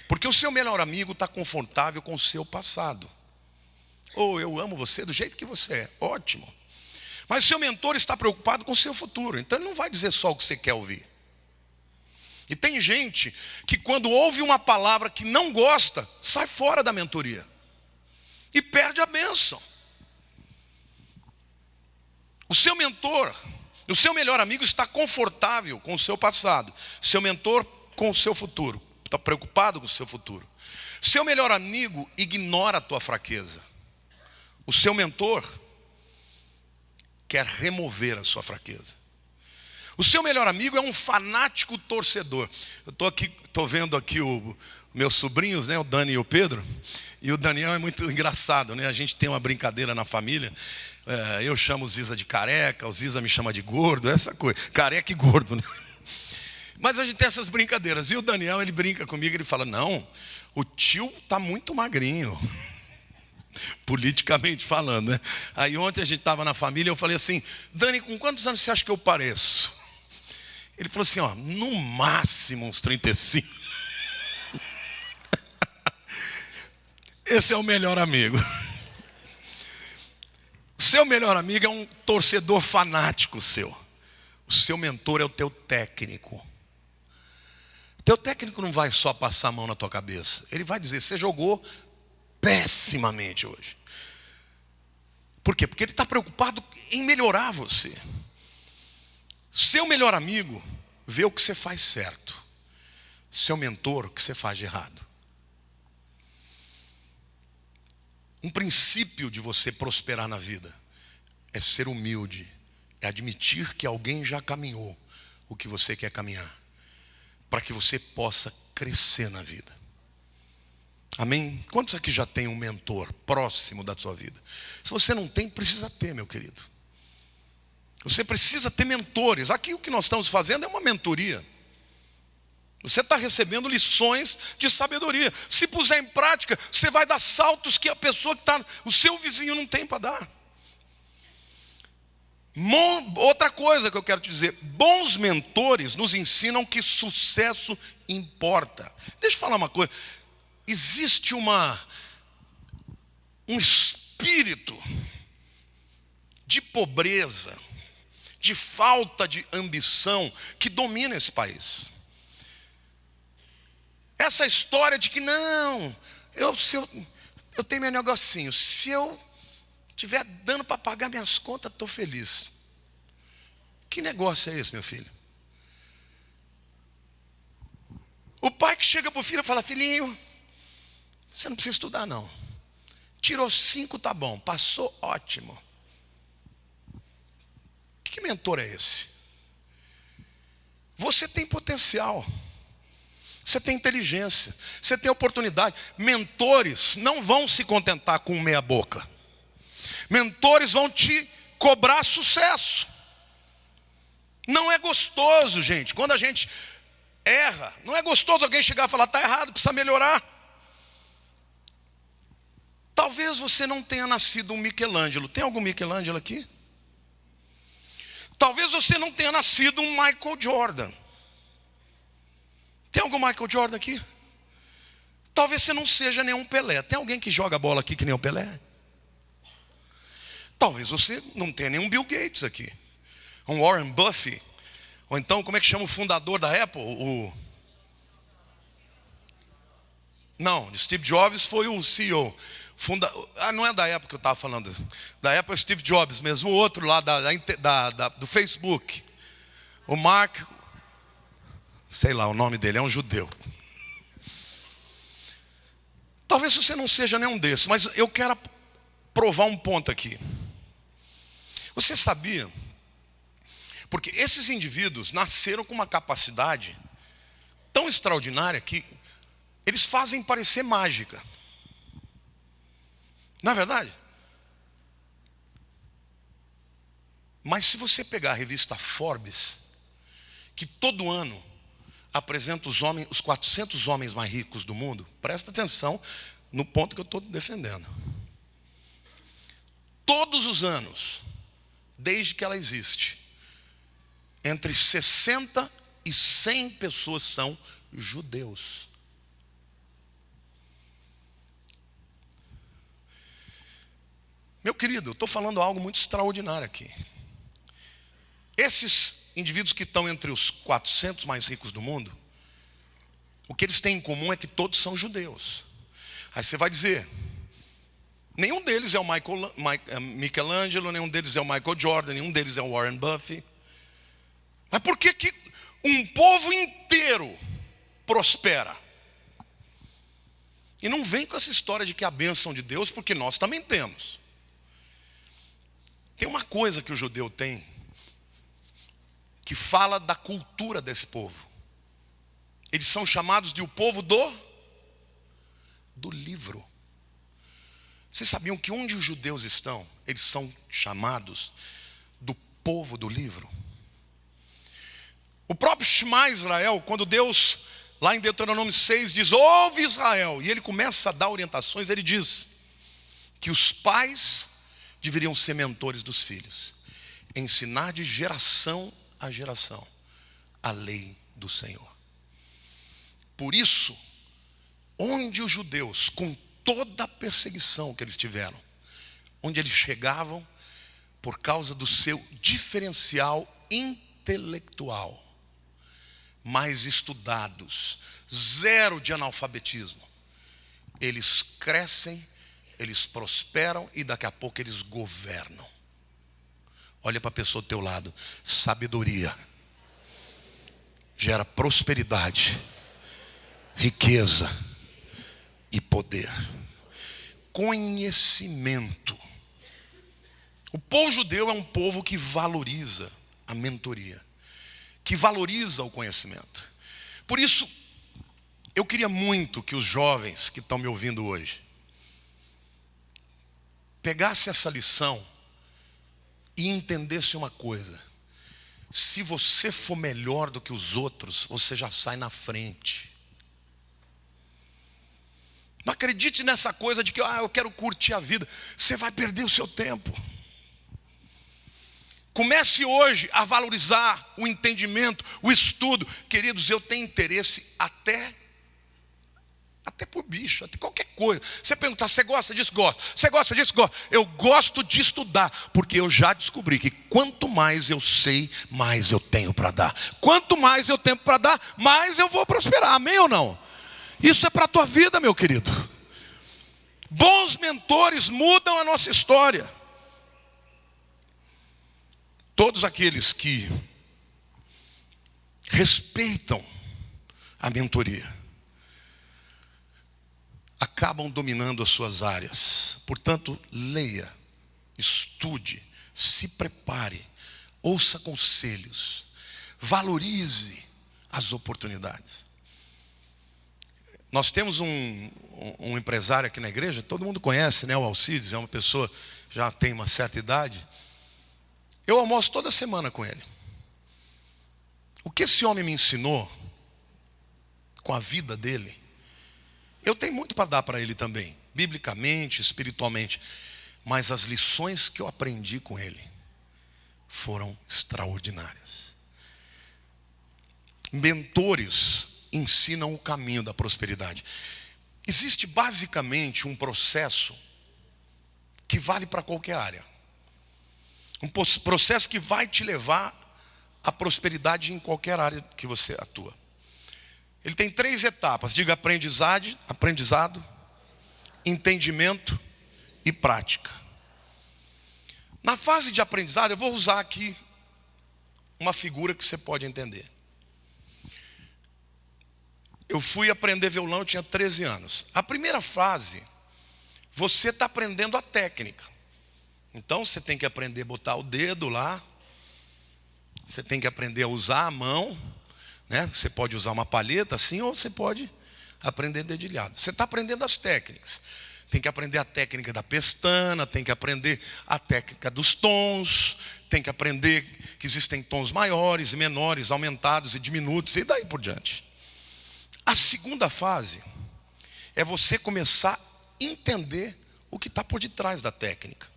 Porque o seu melhor amigo está confortável com o seu passado. Eu amo você do jeito que você é, ótimo. Mas o seu mentor está preocupado com o seu futuro. Então ele não vai dizer só o que você quer ouvir. E tem gente que quando ouve uma palavra que não gosta, sai fora da mentoria. E perde a bênção. O seu mentor, o seu melhor amigo está confortável com o seu passado. Seu mentor com o seu futuro. Está preocupado com o seu futuro. Seu melhor amigo ignora a tua fraqueza. O seu mentor quer remover a sua fraqueza. O seu melhor amigo é um fanático torcedor. Eu estou vendo aqui meus sobrinhos, né, o Dani e o Pedro. E o Daniel é muito engraçado, né? A gente tem uma brincadeira na família. Eu chamo o Ziza de careca, o Ziza me chama de gordo, essa coisa. Careca e gordo, né? Mas a gente tem essas brincadeiras. E o Daniel, ele brinca comigo, ele fala, não, o tio está muito magrinho. Politicamente falando, né? Aí ontem a gente estava na família, eu falei assim, Dani, com quantos anos você acha que eu pareço? Ele falou assim, no máximo uns 35. Esse é o melhor amigo. Seu melhor amigo é um torcedor fanático seu. O seu mentor é o teu técnico. Teu técnico não vai só passar a mão na tua cabeça. Ele vai dizer, você jogou pessimamente hoje. Por quê? Porque ele está preocupado em melhorar você. Seu melhor amigo vê o que você faz certo. Seu mentor, o que você faz de errado. Um princípio de você prosperar na vida é ser humilde. É admitir que alguém já caminhou o que você quer caminhar. Para que você possa crescer na vida. Amém? Quantos aqui já tem um mentor próximo da sua vida? Se você não tem, precisa ter, meu querido. Você precisa ter mentores. Aqui o que nós estamos fazendo é uma mentoria. Você está recebendo lições de sabedoria. Se puser em prática, você vai dar saltos que a pessoa que está, o seu vizinho não tem para dar. Outra coisa que eu quero te dizer, bons mentores nos ensinam que sucesso importa. Deixa eu falar uma coisa. Existe um espírito de pobreza, de falta de ambição que domina esse país. Essa história de que não, eu tenho meu negocinho, se eu estiver dando para pagar minhas contas, estou feliz. Que negócio é esse, meu filho? O pai que chega para o filho e fala, filhinho, você não precisa estudar não. Tirou 5, tá bom. Passou, ótimo. Que mentor é esse? Você tem potencial. Você tem inteligência. Você tem oportunidade. Mentores não vão se contentar com meia boca. Mentores vão te cobrar sucesso. Não é gostoso, gente. Quando a gente erra, não é gostoso alguém chegar e falar, está errado, precisa melhorar. Talvez você não tenha nascido um Michelangelo. Tem algum Michelangelo aqui? Talvez você não tenha nascido um Michael Jordan. Tem algum Michael Jordan aqui? Talvez você não seja nenhum Pelé. Tem alguém que joga bola aqui que nem o Pelé? Talvez você não tenha nenhum Bill Gates aqui. Um Warren Buffett. Ou então, como é que chama o fundador da Apple? Não, Steve Jobs foi o CEO. Não é da Apple que eu estava falando. Da Apple é Steve Jobs mesmo. O outro lá do Facebook. O Mark, sei lá o nome dele, é um judeu. Talvez você não seja nenhum desses, mas eu quero provar um ponto aqui. Você sabia? Porque esses indivíduos nasceram com uma capacidade tão extraordinária que eles fazem parecer mágica. Não é verdade? Mas se você pegar a revista Forbes, que todo ano apresenta os 400 homens mais ricos do mundo, presta atenção no ponto que eu estou defendendo. Todos os anos, desde que ela existe, entre 60 e 100 pessoas são judeus. Meu querido, eu estou falando algo muito extraordinário aqui. Esses indivíduos que estão entre os 400 mais ricos do mundo, o que eles têm em comum é que todos são judeus. Aí você vai dizer, nenhum deles é o Michelangelo, nenhum deles é o Michael Jordan, nenhum deles é o Warren Buffett. Mas por que um povo inteiro prospera? E não vem com essa história de que a bênção de Deus, porque nós também temos. Tem uma coisa que o judeu tem, que fala da cultura desse povo. Eles são chamados de o povo do livro. Vocês sabiam que onde os judeus estão, eles são chamados do povo do livro? O próprio Shema Israel, quando Deus, lá em Deuteronômio 6, diz, ouve Israel, e ele começa a dar orientações, ele diz que os pais deveriam ser mentores dos filhos, ensinar de geração a geração a lei do Senhor. Por isso, onde os judeus, com toda a perseguição que eles tiveram, onde eles chegavam, por causa do seu diferencial intelectual, mais estudados, zero de analfabetismo. Eles crescem, eles prosperam e daqui a pouco eles governam. Olha para a pessoa do teu lado. Sabedoria gera prosperidade, riqueza e poder. Conhecimento. O povo judeu é um povo que valoriza a mentoria, que valoriza o conhecimento. Por isso, eu queria muito que os jovens que estão me ouvindo hoje pegassem essa lição e entendessem uma coisa: se você for melhor do que os outros, você já sai na frente. Não acredite nessa coisa de que eu quero curtir a vida. Você vai perder o seu tempo. Comece hoje a valorizar o entendimento, o estudo. Queridos, eu tenho interesse até por bicho, até qualquer coisa. Você perguntar, você gosta disso? Gosto. Você gosta disso? Gosto. Eu gosto de estudar, porque eu já descobri que quanto mais eu sei, mais eu tenho para dar. Quanto mais eu tenho para dar, mais eu vou prosperar. Amém ou não? Isso é para a tua vida, meu querido. Bons mentores mudam a nossa história. Todos aqueles que respeitam a mentoria acabam dominando as suas áreas. Portanto, leia, estude, se prepare, ouça conselhos, valorize as oportunidades. Nós temos um empresário aqui na igreja, todo mundo conhece, né? O Alcides, é uma pessoa que já tem uma certa idade. Eu almoço toda semana com ele. O que esse homem me ensinou com a vida dele, eu tenho muito para dar para ele também, biblicamente, espiritualmente. Mas as lições que eu aprendi com ele foram extraordinárias. Mentores ensinam o caminho da prosperidade. Existe basicamente um processo que vale para qualquer área. Um processo que vai te levar à prosperidade em qualquer área que você atua. Ele tem 3 etapas. Diga: aprendizado, entendimento e prática. Na fase de aprendizado, eu vou usar aqui uma figura que você pode entender. Eu fui aprender violão, eu tinha 13 anos. A primeira fase, você está aprendendo a técnica. Então você tem que aprender a botar o dedo lá. Você tem que aprender a usar a mão, né? Você pode usar uma palheta assim, ou você pode aprender dedilhado. Você está aprendendo as técnicas. Tem que aprender a técnica da pestana, tem que aprender a técnica dos tons, tem que aprender que existem tons maiores e menores, aumentados e diminutos, e daí por diante. A segunda fase é você começar a entender o que está por detrás da técnica.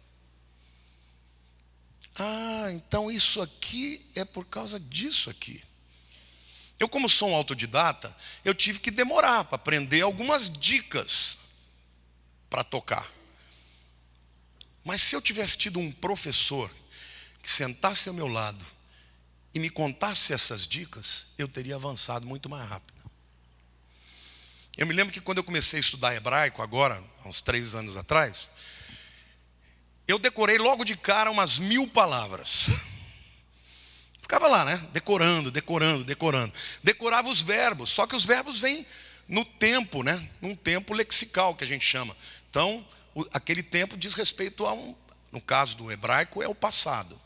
Então isso aqui é por causa disso aqui. Eu, como sou um autodidata, eu tive que demorar para aprender algumas dicas para tocar. Mas se eu tivesse tido um professor que sentasse ao meu lado e me contasse essas dicas, eu teria avançado muito mais rápido. Eu me lembro que quando eu comecei a estudar hebraico, agora, há uns 3 anos atrás, eu decorei logo de cara umas 1000 palavras. Ficava lá, né? Decorando. Decorava os verbos, só que os verbos vêm no tempo, né? Num tempo lexical que a gente chama. Então, aquele tempo diz respeito a no caso do hebraico, é o passado.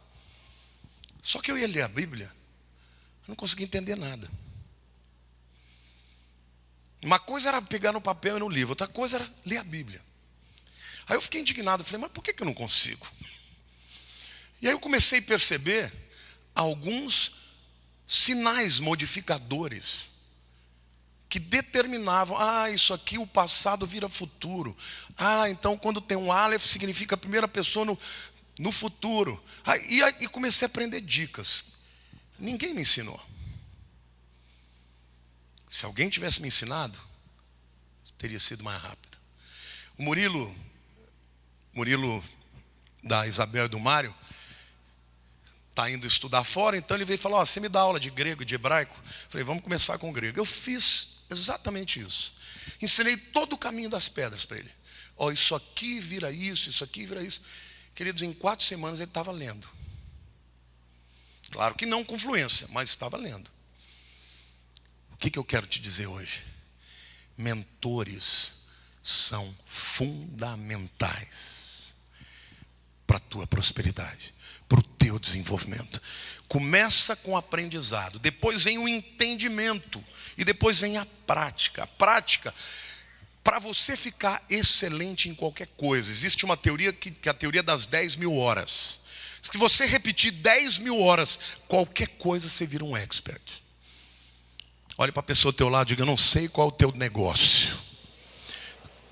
Só que eu ia ler a Bíblia, eu não conseguia entender nada. Uma coisa era pegar no papel e no livro, outra coisa era ler a Bíblia. Aí eu fiquei indignado, falei, mas por que eu não consigo? E aí eu comecei a perceber alguns sinais modificadores que determinavam, isso aqui o passado vira futuro. Então quando tem um Aleph significa a primeira pessoa no futuro. E comecei a aprender dicas. Ninguém me ensinou. Se alguém tivesse me ensinado, teria sido mais rápido. O Murilo da Isabel e do Mário, está indo estudar fora, então ele veio falar, você me dá aula de grego e de hebraico? Falei, vamos começar com o grego. Eu fiz exatamente isso. Ensinei todo o caminho das pedras para ele. Isso aqui vira isso aqui vira isso. Queridos, em 4 semanas ele estava lendo. Claro que não com fluência, mas estava lendo. O que eu quero te dizer hoje? Mentores são fundamentais para a tua prosperidade, para o teu desenvolvimento. Começa com o aprendizado, depois vem o entendimento e depois vem a prática. A prática, para você ficar excelente em qualquer coisa, existe uma teoria que é a teoria das 10.000 horas. Se você repetir 10.000 horas, qualquer coisa você vira um expert. Olhe para a pessoa do teu lado e diga, eu não sei qual é o teu negócio,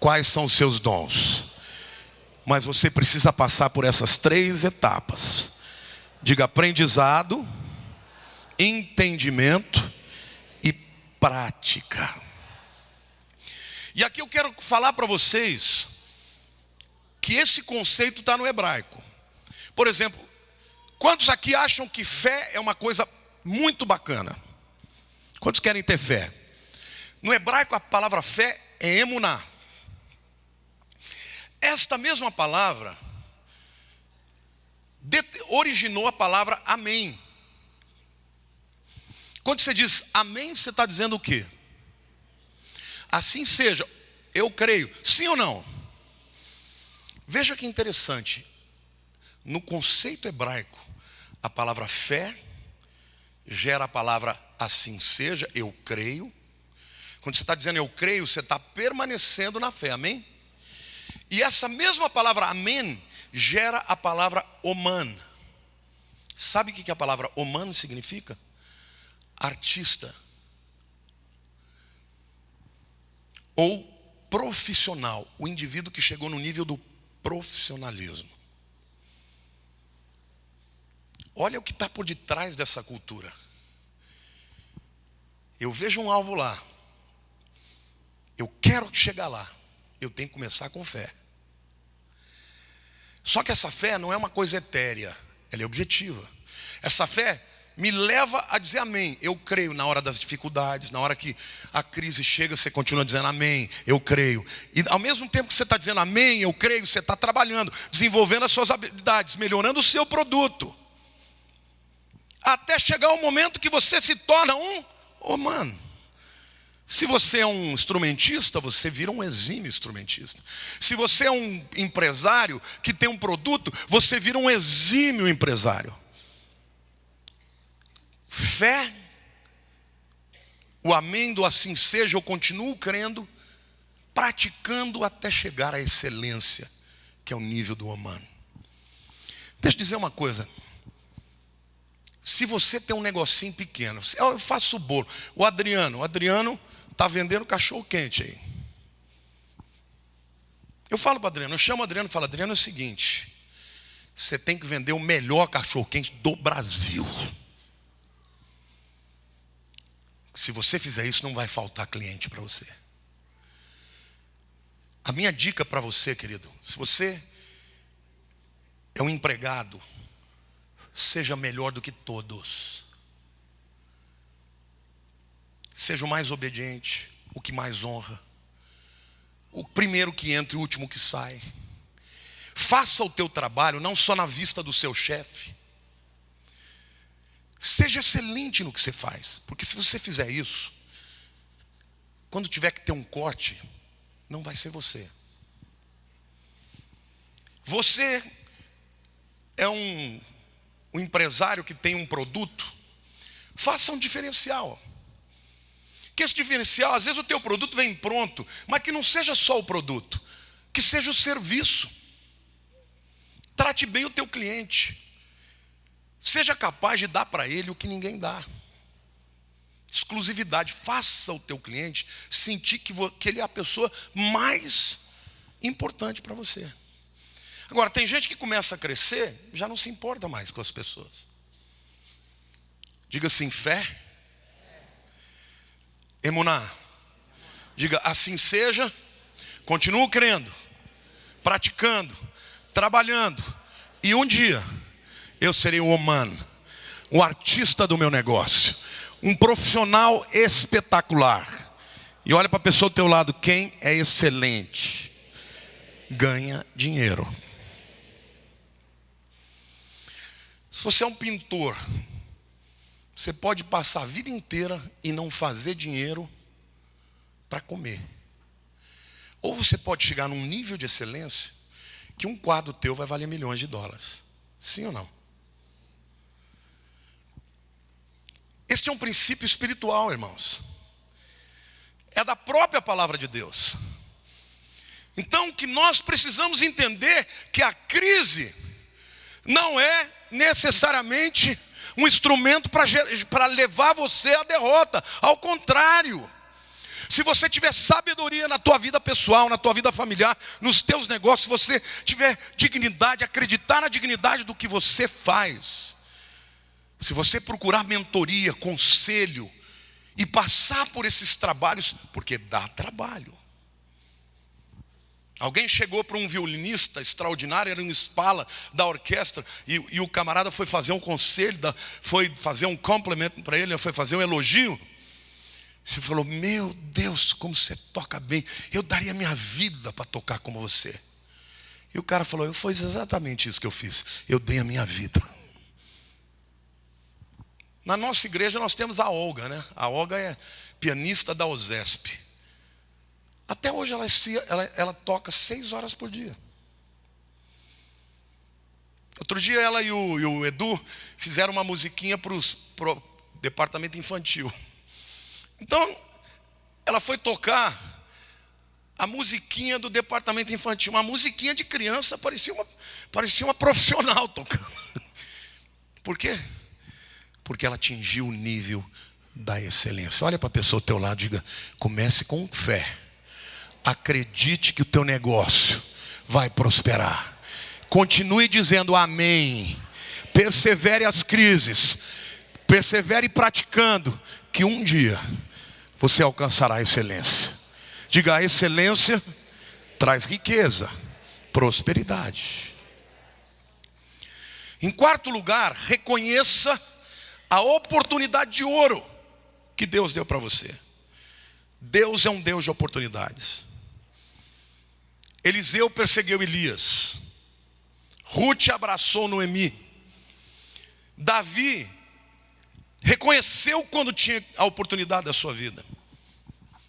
quais são os seus dons, mas você precisa passar por essas 3 etapas. Diga aprendizado, entendimento e prática. E aqui eu quero falar para vocês que esse conceito está no hebraico. Por exemplo, quantos aqui acham que fé é uma coisa muito bacana? Quantos querem ter fé? No hebraico a palavra fé é emuná. Esta mesma palavra originou a palavra amém. Quando você diz amém, você está dizendo o quê? Assim seja, eu creio. Sim ou não? Veja que interessante. No conceito hebraico, a palavra fé gera a palavra assim seja, eu creio. Quando você está dizendo eu creio, você está permanecendo na fé, amém? E essa mesma palavra amém gera a palavra oman. Sabe o que a palavra oman significa? Artista. Ou profissional, o indivíduo que chegou no nível do profissionalismo. Olha o que está por detrás dessa cultura. Eu vejo um alvo lá. Eu quero chegar lá. Eu tenho que começar com fé. Só que essa fé não é uma coisa etérea. Ela é objetiva. Essa fé me leva a dizer amém. Eu creio na hora das dificuldades. Na hora que a crise chega, você continua dizendo amém. Eu creio. E ao mesmo tempo que você está dizendo amém, eu creio, você está trabalhando, desenvolvendo as suas habilidades, melhorando o seu produto. Até chegar o momento que você se torna mano. Se você é um instrumentista, você vira um exímio instrumentista. Se você é um empresário que tem um produto, você vira um exímio empresário. Fé, o amém do assim seja, eu continuo crendo, praticando até chegar à excelência, que é o nível do humano. Deixa eu dizer uma coisa. Se você tem um negocinho pequeno, eu faço bolo. O Adriano está vendendo cachorro quente aí. Eu falo para o Adriano, eu chamo o Adriano e falo, Adriano, é o seguinte, você tem que vender o melhor cachorro quente do Brasil. Se você fizer isso, não vai faltar cliente para você. A minha dica para você, querido, se você é um empregado, seja melhor do que todos. Seja o mais obediente, o que mais honra, o primeiro que entra e o último que sai. Faça o teu trabalho não só na vista do seu chefe. Seja excelente no que você faz, porque se você fizer isso, quando tiver que ter um corte, não vai ser você. Você é um empresário que tem um produto, faça um diferencial. Que esse diferencial, às vezes o teu produto vem pronto, mas que não seja só o produto, que seja o serviço. Trate bem o teu cliente. Seja capaz de dar para ele o que ninguém dá. Exclusividade. Faça o teu cliente sentir que ele é a pessoa mais importante para você. Agora, tem gente que começa a crescer, já não se importa mais com as pessoas. Diga assim, fé. Emuná. Diga, assim seja. Continuo crendo, praticando, trabalhando. E um dia, eu serei um humano um artista do meu negócio, um profissional espetacular. E olha para a pessoa do teu lado, quem é excelente ganha dinheiro. Se você é um pintor, você pode passar a vida inteira e não fazer dinheiro para comer. Ou você pode chegar num nível de excelência que um quadro teu vai valer milhões de dólares. Sim ou não? Este é um princípio espiritual, irmãos. É da própria palavra de Deus. Então, que nós precisamos entender que a crise não é necessariamente um instrumento para levar você à derrota. Ao contrário, se você tiver sabedoria na tua vida pessoal, na tua vida familiar, nos teus negócios, se você tiver dignidade, acreditar na dignidade do que você faz, se você procurar mentoria, conselho e passar por esses trabalhos, porque dá trabalho. Alguém chegou para um violinista extraordinário, era um espala da orquestra, e o camarada foi fazer um conselho, foi fazer um complemento para ele, foi fazer um elogio. Ele falou: meu Deus, como você toca bem, eu daria minha vida para tocar como você. E o cara falou: foi exatamente isso que eu fiz, eu dei a minha vida. Na nossa igreja nós temos a Olga, né? A Olga é pianista da OSESP. Até hoje ela toca 6 horas por dia. Outro dia ela e o Edu fizeram uma musiquinha para o departamento infantil. Então, ela foi tocar a musiquinha do departamento infantil. Uma musiquinha de criança, parecia uma profissional tocando. Por quê? Porque ela atingiu o nível da excelência. Olha para a pessoa ao teu lado e diga: comece com fé. Acredite que o teu negócio vai prosperar. Continue dizendo amém. Persevere as crises. Persevere praticando, que um dia você alcançará a excelência. Diga: a excelência traz riqueza, prosperidade. Em quarto lugar, reconheça a oportunidade de ouro que Deus deu para você. Deus é um Deus de oportunidades. Eliseu perseguiu Elias. Ruth abraçou Noemi. Davi reconheceu quando tinha a oportunidade da sua vida.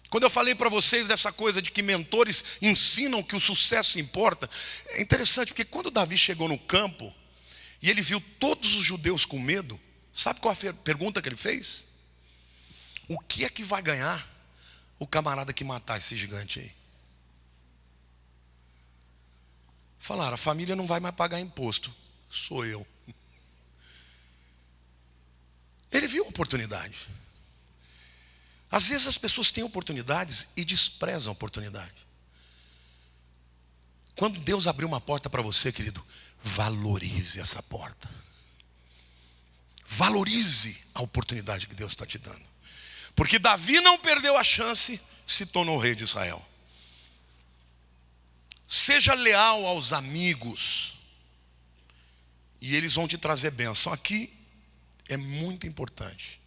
Quando eu falei para vocês dessa coisa de que mentores ensinam que o sucesso importa, é interessante, porque quando Davi chegou no campo e ele viu todos os judeus com medo, sabe qual a pergunta que ele fez? O que é que vai ganhar o camarada que matar esse gigante aí? Falaram: a família não vai mais pagar imposto, sou eu. Ele viu a oportunidade. Às vezes as pessoas têm oportunidades e desprezam a oportunidade. Quando Deus abrir uma porta para você, querido, valorize essa porta. Valorize a oportunidade que Deus está te dando. Porque Davi não perdeu a chance, se tornou rei de Israel. Seja leal aos amigos, e eles vão te trazer bênção. Aqui é muito importante.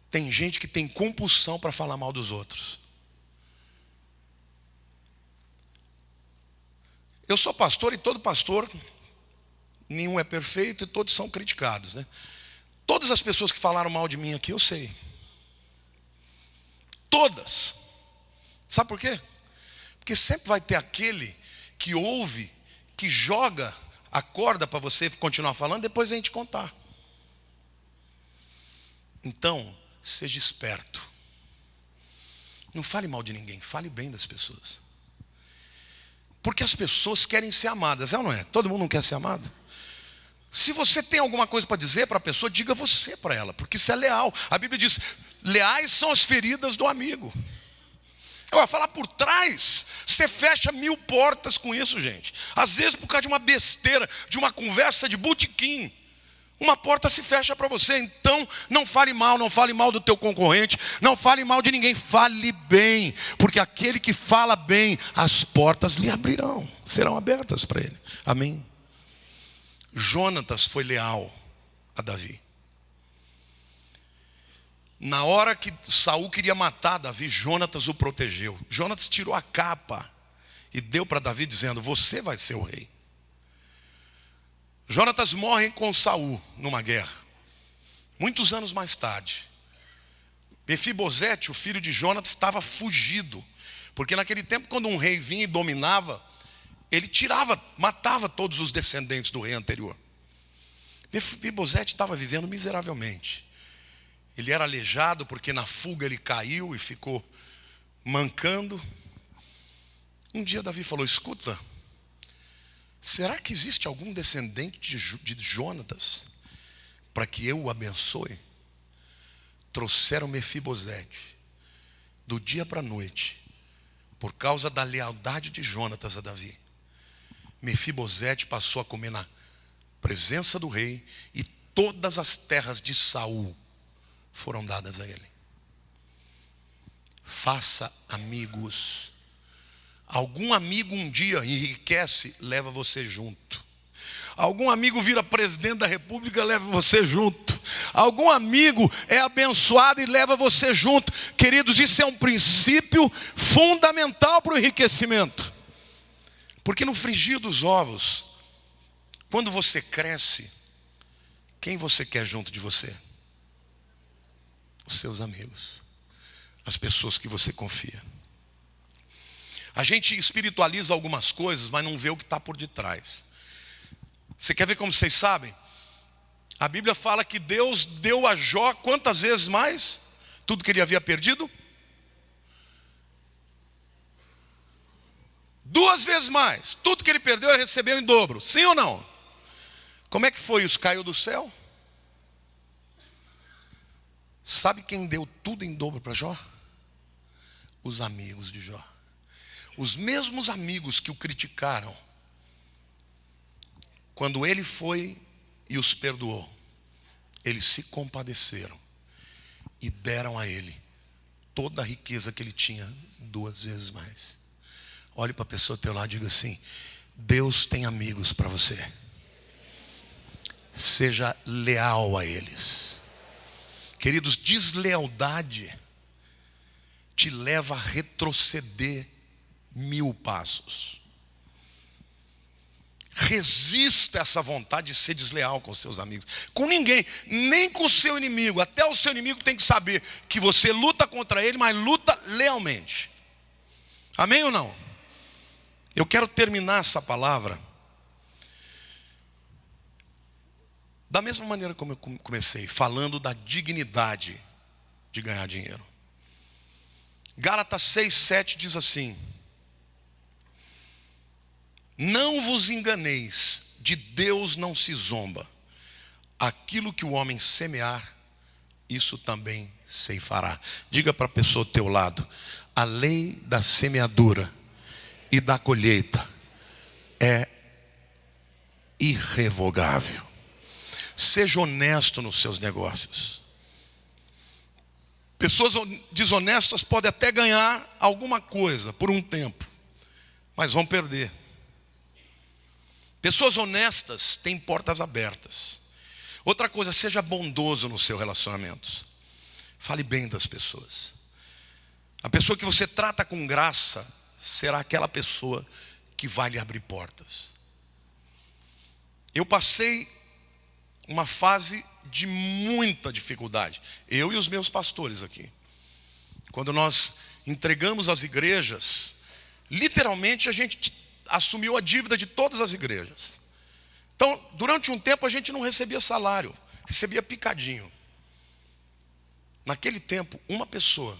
Tem gente que tem compulsão para falar mal dos outros. Eu sou pastor, e todo pastor, nenhum é perfeito e todos são criticados, né? Todas as pessoas que falaram mal de mim aqui, eu sei. Todas. Sabe por quê? Porque sempre vai ter aquele que ouve, que joga a corda para você continuar falando, depois vem te contar. Então, seja esperto. Não fale mal de ninguém, fale bem das pessoas. Porque as pessoas querem ser amadas, é ou não é? Todo mundo não quer ser amado? Se você tem alguma coisa para dizer para a pessoa, diga você para ela, porque isso é leal. A Bíblia diz: leais são as feridas do amigo. Agora, falar por trás, você fecha 1000 portas com isso, gente. Às vezes por causa de uma besteira, de uma conversa de botequim, uma porta se fecha para você. Então não fale mal do teu concorrente, não fale mal de ninguém, fale bem. Porque aquele que fala bem, as portas lhe abrirão, serão abertas para ele. Amém? Jonatas foi leal a Davi. Na hora que Saul queria matar Davi, Jonatas o protegeu. Jonatas tirou a capa e deu para Davi dizendo: você vai ser o rei. Jonatas morre com Saul numa guerra. Muitos anos mais tarde, Mefibosete, o filho de Jonatas, estava fugido. Porque naquele tempo, quando um rei vinha e dominava, ele matava todos os descendentes do rei anterior. Mefibosete estava vivendo miseravelmente. Ele era aleijado porque na fuga ele caiu e ficou mancando. Um dia Davi falou: escuta, será que existe algum descendente de Jonatas para que eu o abençoe? Trouxeram Mefibosete do dia para a noite, por causa da lealdade de Jonatas a Davi. Mefibosete passou a comer na presença do rei, e todas as terras de Saul foram dadas a ele. Faça amigos. Algum amigo um dia enriquece, leva você junto. Algum amigo vira presidente da república, leva você junto. Algum amigo é abençoado e leva você junto. Queridos, isso é um princípio fundamental para o enriquecimento. Porque no frigir dos ovos, quando você cresce, quem você quer junto de você? Os seus amigos, as pessoas que você confia. A gente espiritualiza algumas coisas, mas não vê o que está por detrás. Você quer ver como vocês sabem? A Bíblia fala que Deus deu a Jó quantas vezes mais? Tudo que ele havia perdido? 2 vezes mais. Tudo que ele perdeu, ele recebeu em dobro. Sim ou não? Como é que foi isso? Caiu do céu? Sabe quem deu tudo em dobro para Jó? Os amigos de Jó. Os mesmos amigos que o criticaram, quando ele foi e os perdoou, eles se compadeceram e deram a ele toda a riqueza que ele tinha 2 vezes mais. Olhe para a pessoa ao teu lado e diga assim: Deus tem amigos para você. Seja leal a eles. Queridos, deslealdade te leva a retroceder 1000 passos. Resista a essa vontade de ser desleal com seus amigos. Com ninguém, nem com o seu inimigo. Até o seu inimigo tem que saber que você luta contra ele, mas luta lealmente. Amém ou não? Eu quero terminar essa palavra da mesma maneira como eu comecei, falando da dignidade de ganhar dinheiro. Gálatas 6:7 diz assim: não vos enganeis, de Deus não se zomba. Aquilo que o homem semear, isso também ceifará. Diga para a pessoa ao teu lado: a lei da semeadura e da colheita é irrevogável. Seja honesto nos seus negócios. Pessoas desonestas podem até ganhar alguma coisa por um tempo, mas vão perder. Pessoas honestas têm portas abertas. Outra coisa, seja bondoso nos seus relacionamentos. Fale bem das pessoas. A pessoa que você trata com graça será aquela pessoa que vai lhe abrir portas. Eu passei uma fase de muita dificuldade, eu e os meus pastores aqui. Quando nós entregamos as igrejas, literalmente a gente assumiu a dívida de todas as igrejas. Então, durante um tempo a gente não recebia salário, recebia picadinho. Naquele tempo, uma pessoa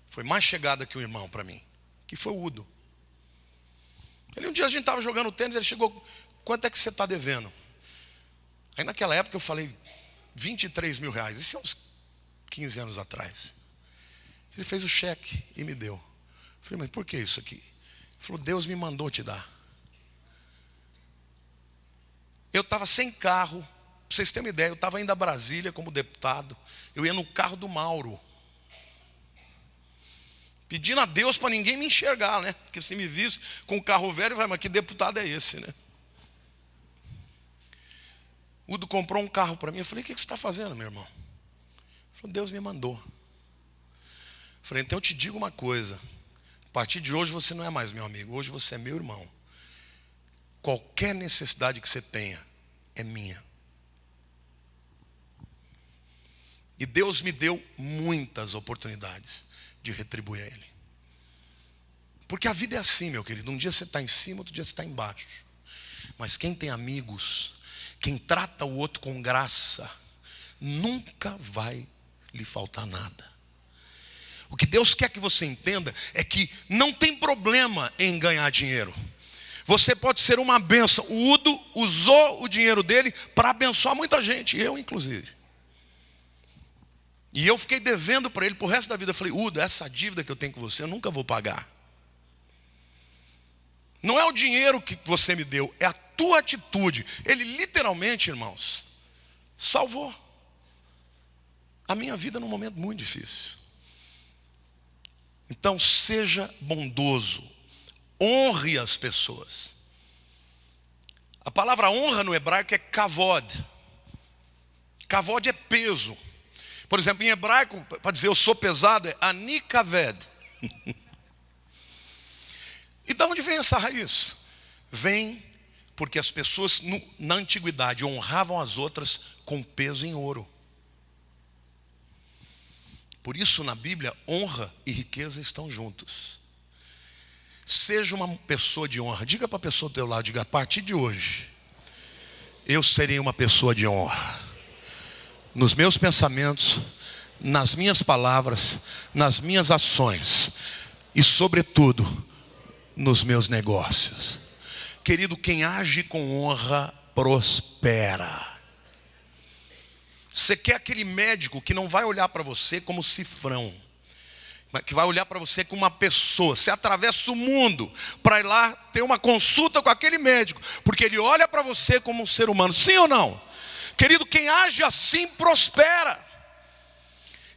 foi mais chegada que um irmão para mim, que foi o Udo. Um dia a gente estava jogando tênis, ele chegou: quanto é que você está devendo? Aí naquela época eu falei: 23 mil reais. Isso é uns 15 anos atrás. Ele fez o cheque e me deu. Eu falei: mas por que isso aqui? Ele falou: Deus me mandou te dar. Eu estava sem carro. Para vocês terem uma ideia, eu estava indo a Brasília como deputado. Eu ia no carro do Mauro, pedindo a Deus para ninguém me enxergar, né? Porque se me visse com um carro velho, vai: mas que deputado é esse, né? Udo comprou um carro para mim. Eu falei, o que você está fazendo, meu irmão? Ele falou, Deus me mandou. Eu falei, então eu te digo uma coisa. A partir de hoje você não é mais meu amigo. Hoje você é meu irmão. Qualquer necessidade que você tenha é minha. E Deus me deu muitas oportunidades de retribuir a Ele. Porque a vida é assim, meu querido. Um dia você está em cima, outro dia você está embaixo. Mas quem tem amigos, quem trata o outro com graça, nunca vai lhe faltar nada. O que Deus quer que você entenda é que não tem problema em ganhar dinheiro. Você pode ser uma bênção. O Udo usou o dinheiro dele para abençoar muita gente, eu inclusive. E eu fiquei devendo para ele pro resto da vida. Eu falei, Udo, essa dívida que eu tenho com você, eu nunca vou pagar. Não é o dinheiro que você me deu, é a tua atitude. Ele literalmente, irmãos, salvou a minha vida num momento muito difícil. Então seja bondoso, honre as pessoas. A palavra honra no hebraico é kavod. Kavod é peso. Por exemplo, em hebraico, para dizer eu sou pesado, é ani kaved. E de onde vem essa raiz? Vem porque as pessoas na antiguidade honravam as outras com peso em ouro. Por isso na Bíblia, honra e riqueza estão juntos. Seja uma pessoa de honra. Diga para a pessoa do teu lado, diga, a partir de hoje, eu serei uma pessoa de honra. Nos meus pensamentos, nas minhas palavras, nas minhas ações e sobretudo, nos meus negócios. Querido, quem age com honra, prospera. Você quer aquele médico que não vai olhar para você como cifrão, que vai olhar para você como uma pessoa. Você atravessa o mundo para ir lá ter uma consulta com aquele médico, porque ele olha para você como um ser humano. Sim ou não? Querido, quem age assim prospera.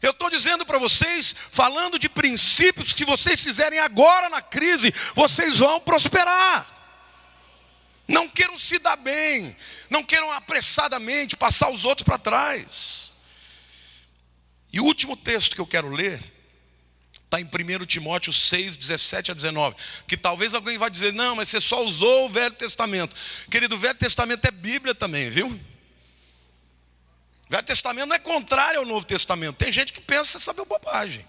Eu estou dizendo para vocês, falando de princípios que vocês fizerem agora na crise, vocês vão prosperar. Não queiram se dar bem, não queiram apressadamente passar os outros para trás. E o último texto que eu quero ler está em 1 Timóteo 6, 17 a 19. Que talvez alguém vai dizer, não, mas você só usou o Velho Testamento. Querido, o Velho Testamento é Bíblia também, viu? O Velho Testamento não é contrário ao Novo Testamento. Tem gente que pensa saber bobagem.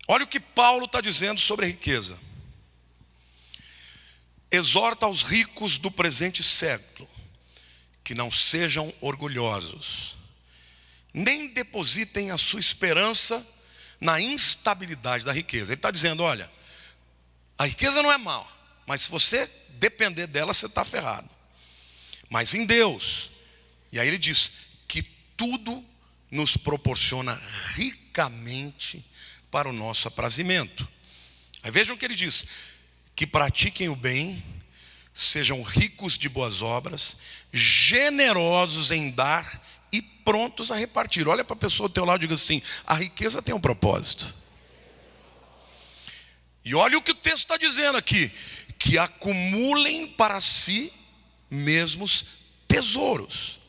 Olha o que Paulo está dizendo sobre a riqueza. Exorta aos ricos do presente século que não sejam orgulhosos, nem depositem a sua esperança na instabilidade da riqueza. Ele está dizendo, olha, a riqueza não é mal, mas se você depender dela, você está ferrado. Mas em Deus, e aí ele diz que tudo nos proporciona ricamente para o nosso aprazimento. Aí vejam o que ele diz, que pratiquem o bem, sejam ricos de boas obras, generosos em dar e prontos a repartir. Olha para a pessoa do teu lado e diga assim, a riqueza tem um propósito. E olha o que o texto está dizendo aqui, que acumulem para si mesmos tesouros.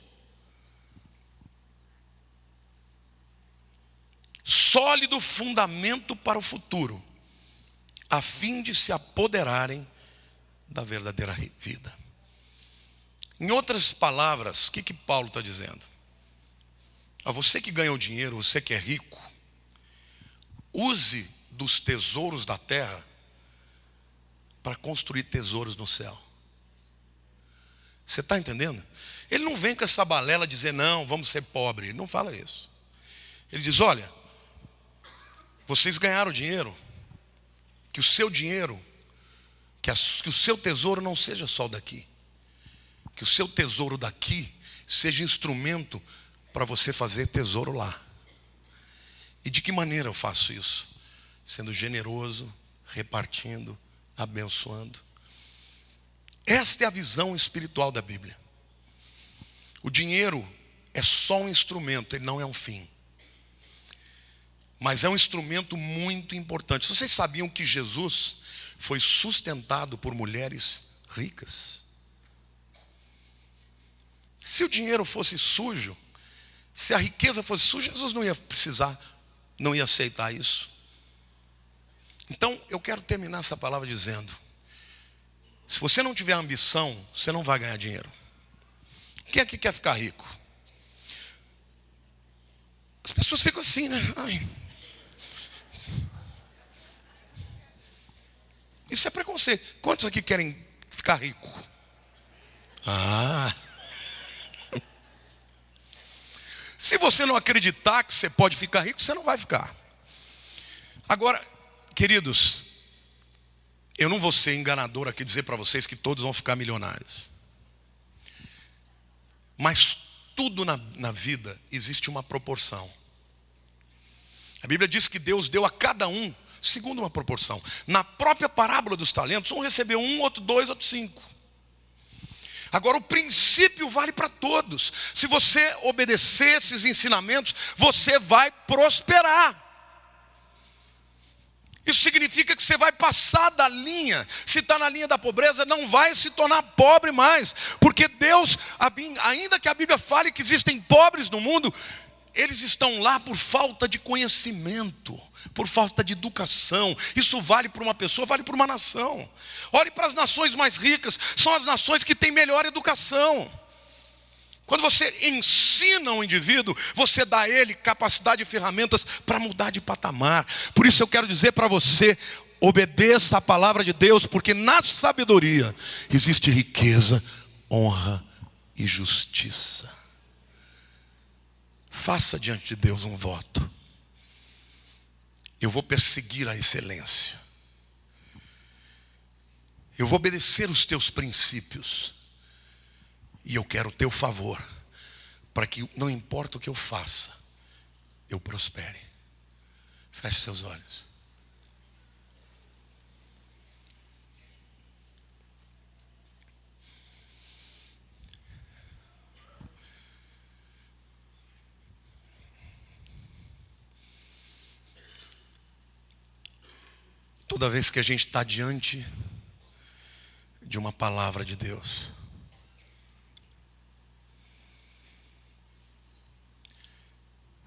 Sólido fundamento para o futuro, a fim de se apoderarem da verdadeira vida. Em outras palavras, o que Paulo está dizendo? A você que ganha o dinheiro, você que é rico, use dos tesouros da terra para construir tesouros no céu. Você está entendendo? Ele não vem com essa balela dizer, não, vamos ser pobres. Ele não fala isso. Ele diz, olha, vocês ganharam dinheiro, que o seu dinheiro, que o seu tesouro não seja só daqui. Que o seu tesouro daqui seja instrumento para você fazer tesouro lá. E de que maneira eu faço isso? Sendo generoso, repartindo, abençoando. Esta é a visão espiritual da Bíblia. O dinheiro é só um instrumento, ele não é um fim. Mas é um instrumento muito importante. Vocês sabiam que Jesus foi sustentado por mulheres ricas? Se o dinheiro fosse sujo, se a riqueza fosse suja, Jesus não ia precisar, não ia aceitar isso. Então, eu quero terminar essa palavra dizendo: se você não tiver ambição, você não vai ganhar dinheiro. Quem aqui quer ficar rico? As pessoas ficam assim, né? Ai. Isso é preconceito. Quantos aqui querem ficar rico? Ah. Se você não acreditar que você pode ficar rico, você não vai ficar. Agora, queridos, eu não vou ser enganador aqui dizer para vocês que todos vão ficar milionários. Mas tudo na vida existe uma proporção. A Bíblia diz que Deus deu a cada um segundo uma proporção. Na própria parábola dos talentos, um recebeu 1, outro 2, outro 5. Agora o princípio vale para todos. Se você obedecer esses ensinamentos, você vai prosperar. Isso significa que você vai passar da linha. Se está na linha da pobreza, não vai se tornar pobre mais. Porque Deus, ainda que a Bíblia fale que existem pobres no mundo, eles estão lá por falta de conhecimento, por falta de educação. Isso vale para uma pessoa, vale para uma nação. Olhe para as nações mais ricas, são as nações que têm melhor educação. Quando você ensina um indivíduo, você dá a ele capacidade e ferramentas para mudar de patamar. Por isso eu quero dizer para você: obedeça a palavra de Deus, porque na sabedoria existe riqueza, honra e justiça. Faça diante de Deus um voto: eu vou perseguir a excelência, eu vou obedecer os teus princípios, e eu quero o teu favor, para que não importa o que eu faça, eu prospere. Feche seus olhos. Toda vez que a gente está diante de uma palavra de Deus,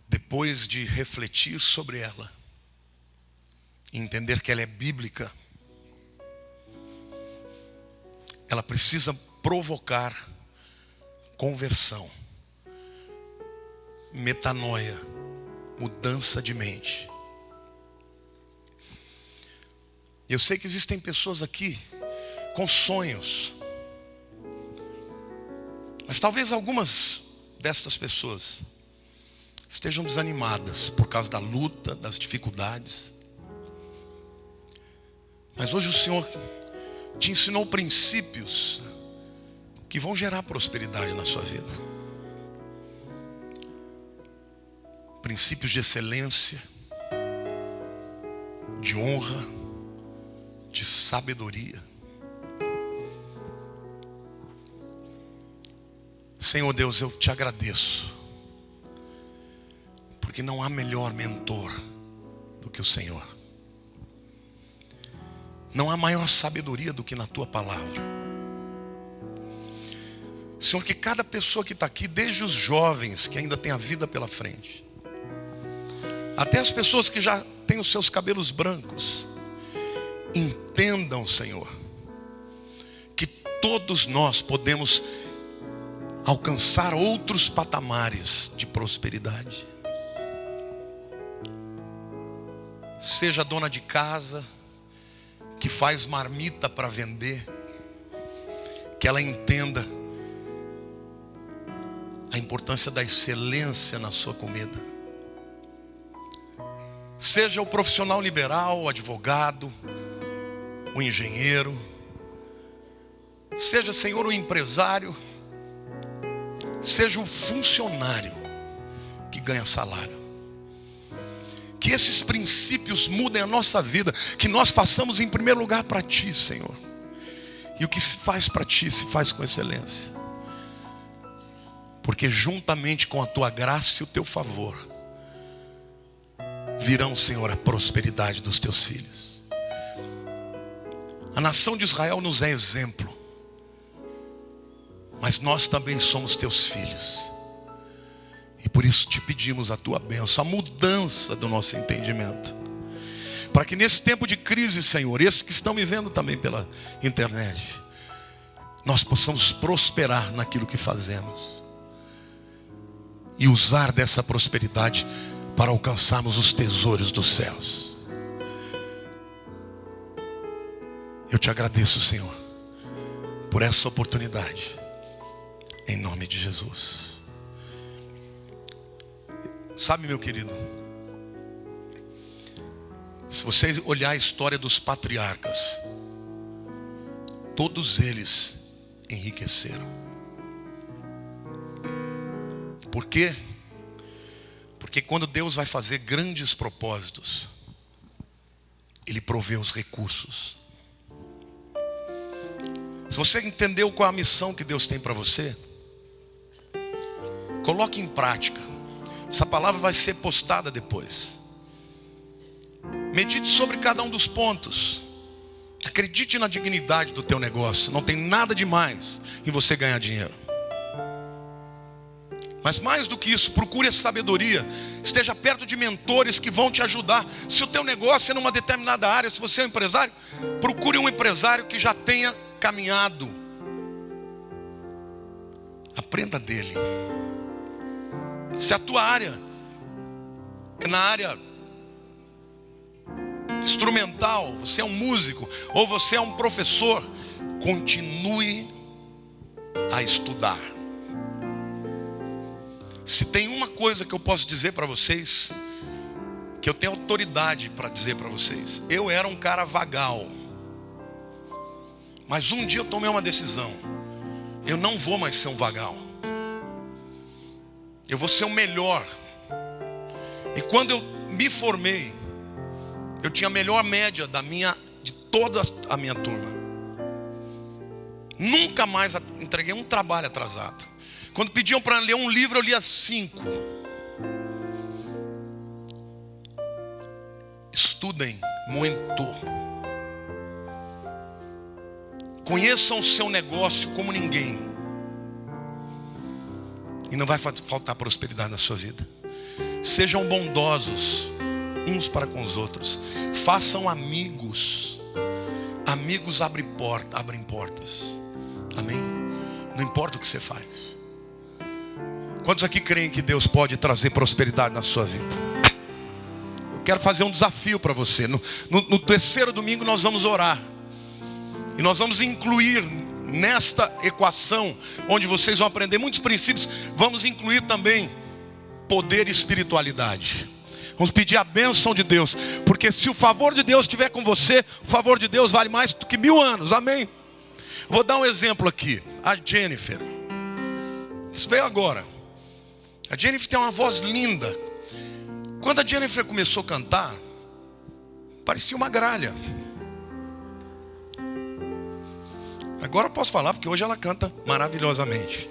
depois de refletir sobre ela, entender que ela é bíblica, ela precisa provocar conversão, metanoia, mudança de mente. Eu sei que existem pessoas aqui com sonhos, mas talvez algumas destas pessoas estejam desanimadas por causa da luta, das dificuldades. Mas hoje o Senhor te ensinou princípios que vão gerar prosperidade na sua vida. Princípios de excelência, de honra, de sabedoria. Senhor Deus, eu te agradeço, porque não há melhor mentor do que o Senhor. Não há maior sabedoria do que na tua palavra. Senhor, que cada pessoa que está aqui, desde os jovens que ainda têm a vida pela frente, até as pessoas que já têm os seus cabelos brancos, entendam, Senhor, que todos nós podemos alcançar outros patamares de prosperidade. Seja dona de casa, que faz marmita para vender, que ela entenda a importância da excelência na sua comida. Seja o profissional liberal, o advogado, o engenheiro, seja, Senhor, o empresário, seja o funcionário que ganha salário. Que esses princípios mudem a nossa vida, que nós façamos em primeiro lugar para Ti, Senhor. E o que se faz para Ti, se faz com excelência. Porque juntamente com a Tua graça e o Teu favor, virão, Senhor, a prosperidade dos Teus filhos. A nação de Israel nos é exemplo. Mas mas nós também somos teus filhos. E por isso te pedimos a tua bênção, a mudança do nosso entendimento. Para que nesse tempo de crise, Senhor, esses que estão me vendo também pela internet, nós possamos prosperar naquilo que fazemos. E usar dessa prosperidade para alcançarmos os tesouros dos céus. Eu te agradeço, Senhor, por essa oportunidade. Em nome de Jesus. Sabe, meu querido, se você olhar a história dos patriarcas, todos eles enriqueceram. Por quê? Porque quando Deus vai fazer grandes propósitos, Ele provê os recursos. Se você entendeu qual é a missão que Deus tem para você, coloque em prática. Essa palavra vai ser postada depois. Medite sobre cada um dos pontos. Acredite na dignidade do teu negócio. Não tem nada de mais em você ganhar dinheiro. Mas mais do que isso, procure a sabedoria. Esteja perto de mentores que vão te ajudar. Se o teu negócio é numa determinada área, se você é um empresário, procure um empresário que já tenha caminhado. Aprenda dele. Se a tua área é na área instrumental, você é um músico, ou você é um professor, continue a estudar. Se tem uma coisa que eu posso dizer para vocês, que eu tenho autoridade para dizer para vocês, eu era um cara vagal, mas um dia eu tomei uma decisão. Eu não vou mais ser um vagal, eu vou ser o melhor. E quando eu me formei, eu tinha a melhor média de toda a minha turma. Nunca mais entreguei um trabalho atrasado. Quando pediam para ler um livro, eu lia 5. Estudem muito. Conheçam o seu negócio como ninguém. E não vai faltar prosperidade na sua vida. Sejam bondosos uns para com os outros. Façam amigos. Amigos abrem portas. Amém? Não importa o que você faz. Quantos aqui creem que Deus pode trazer prosperidade na sua vida? Eu quero fazer um desafio para você. No terceiro domingo nós vamos orar. E nós vamos incluir nesta equação, onde vocês vão aprender muitos princípios, vamos incluir também poder e espiritualidade. Vamos pedir a bênção de Deus. Porque se o favor de Deus estiver com você, o favor de Deus vale mais do que 1000 anos. Amém? Vou dar um exemplo aqui. A Jennifer. Isso veio agora. A Jennifer tem uma voz linda. Quando a Jennifer começou a cantar, parecia uma gralha. Agora eu posso falar, porque hoje ela canta maravilhosamente.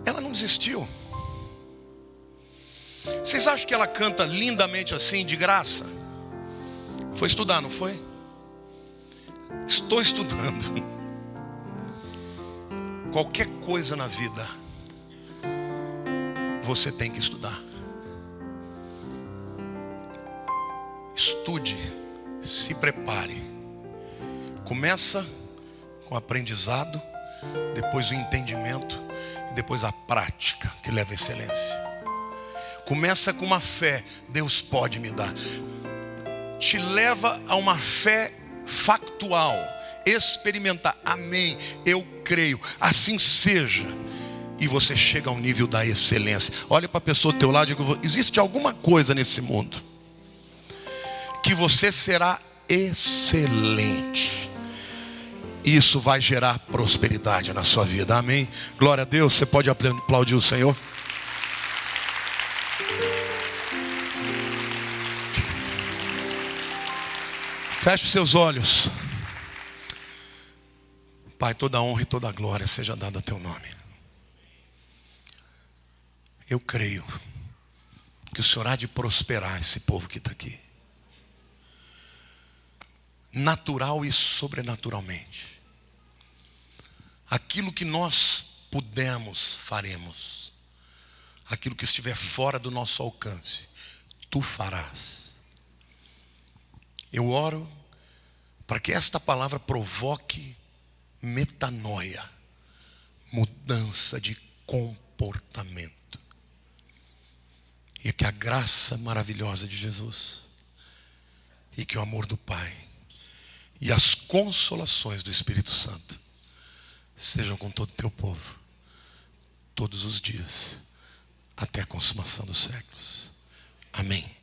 Ela não desistiu. Vocês acham que ela canta lindamente assim, de graça? Foi estudar, não foi? Estou estudando. Qualquer coisa na vida, você tem que estudar. Estude, se prepare. Começa com o aprendizado, depois o entendimento e depois a prática que leva à excelência. Começa com uma fé, Deus pode me dar. Te leva a uma fé factual, experimentar. Amém, eu creio, assim seja. E você chega ao nível da excelência. Olha para a pessoa do teu lado e diga: existe alguma coisa nesse mundo que você será excelente. Isso vai gerar prosperidade na sua vida. Amém? Glória a Deus. Você pode aplaudir o Senhor? Feche os seus olhos. Pai, toda a honra e toda a glória seja dada a teu nome. Eu creio que o Senhor há de prosperar esse povo que está aqui, natural e sobrenaturalmente. Aquilo que nós pudermos, faremos. Aquilo que estiver fora do nosso alcance, tu farás. Eu oro para que esta palavra provoque metanoia, mudança de comportamento. E que a graça maravilhosa de Jesus, e que o amor do Pai, e as consolações do Espírito Santo, sejam com todo o teu povo, todos os dias, até a consumação dos séculos. Amém.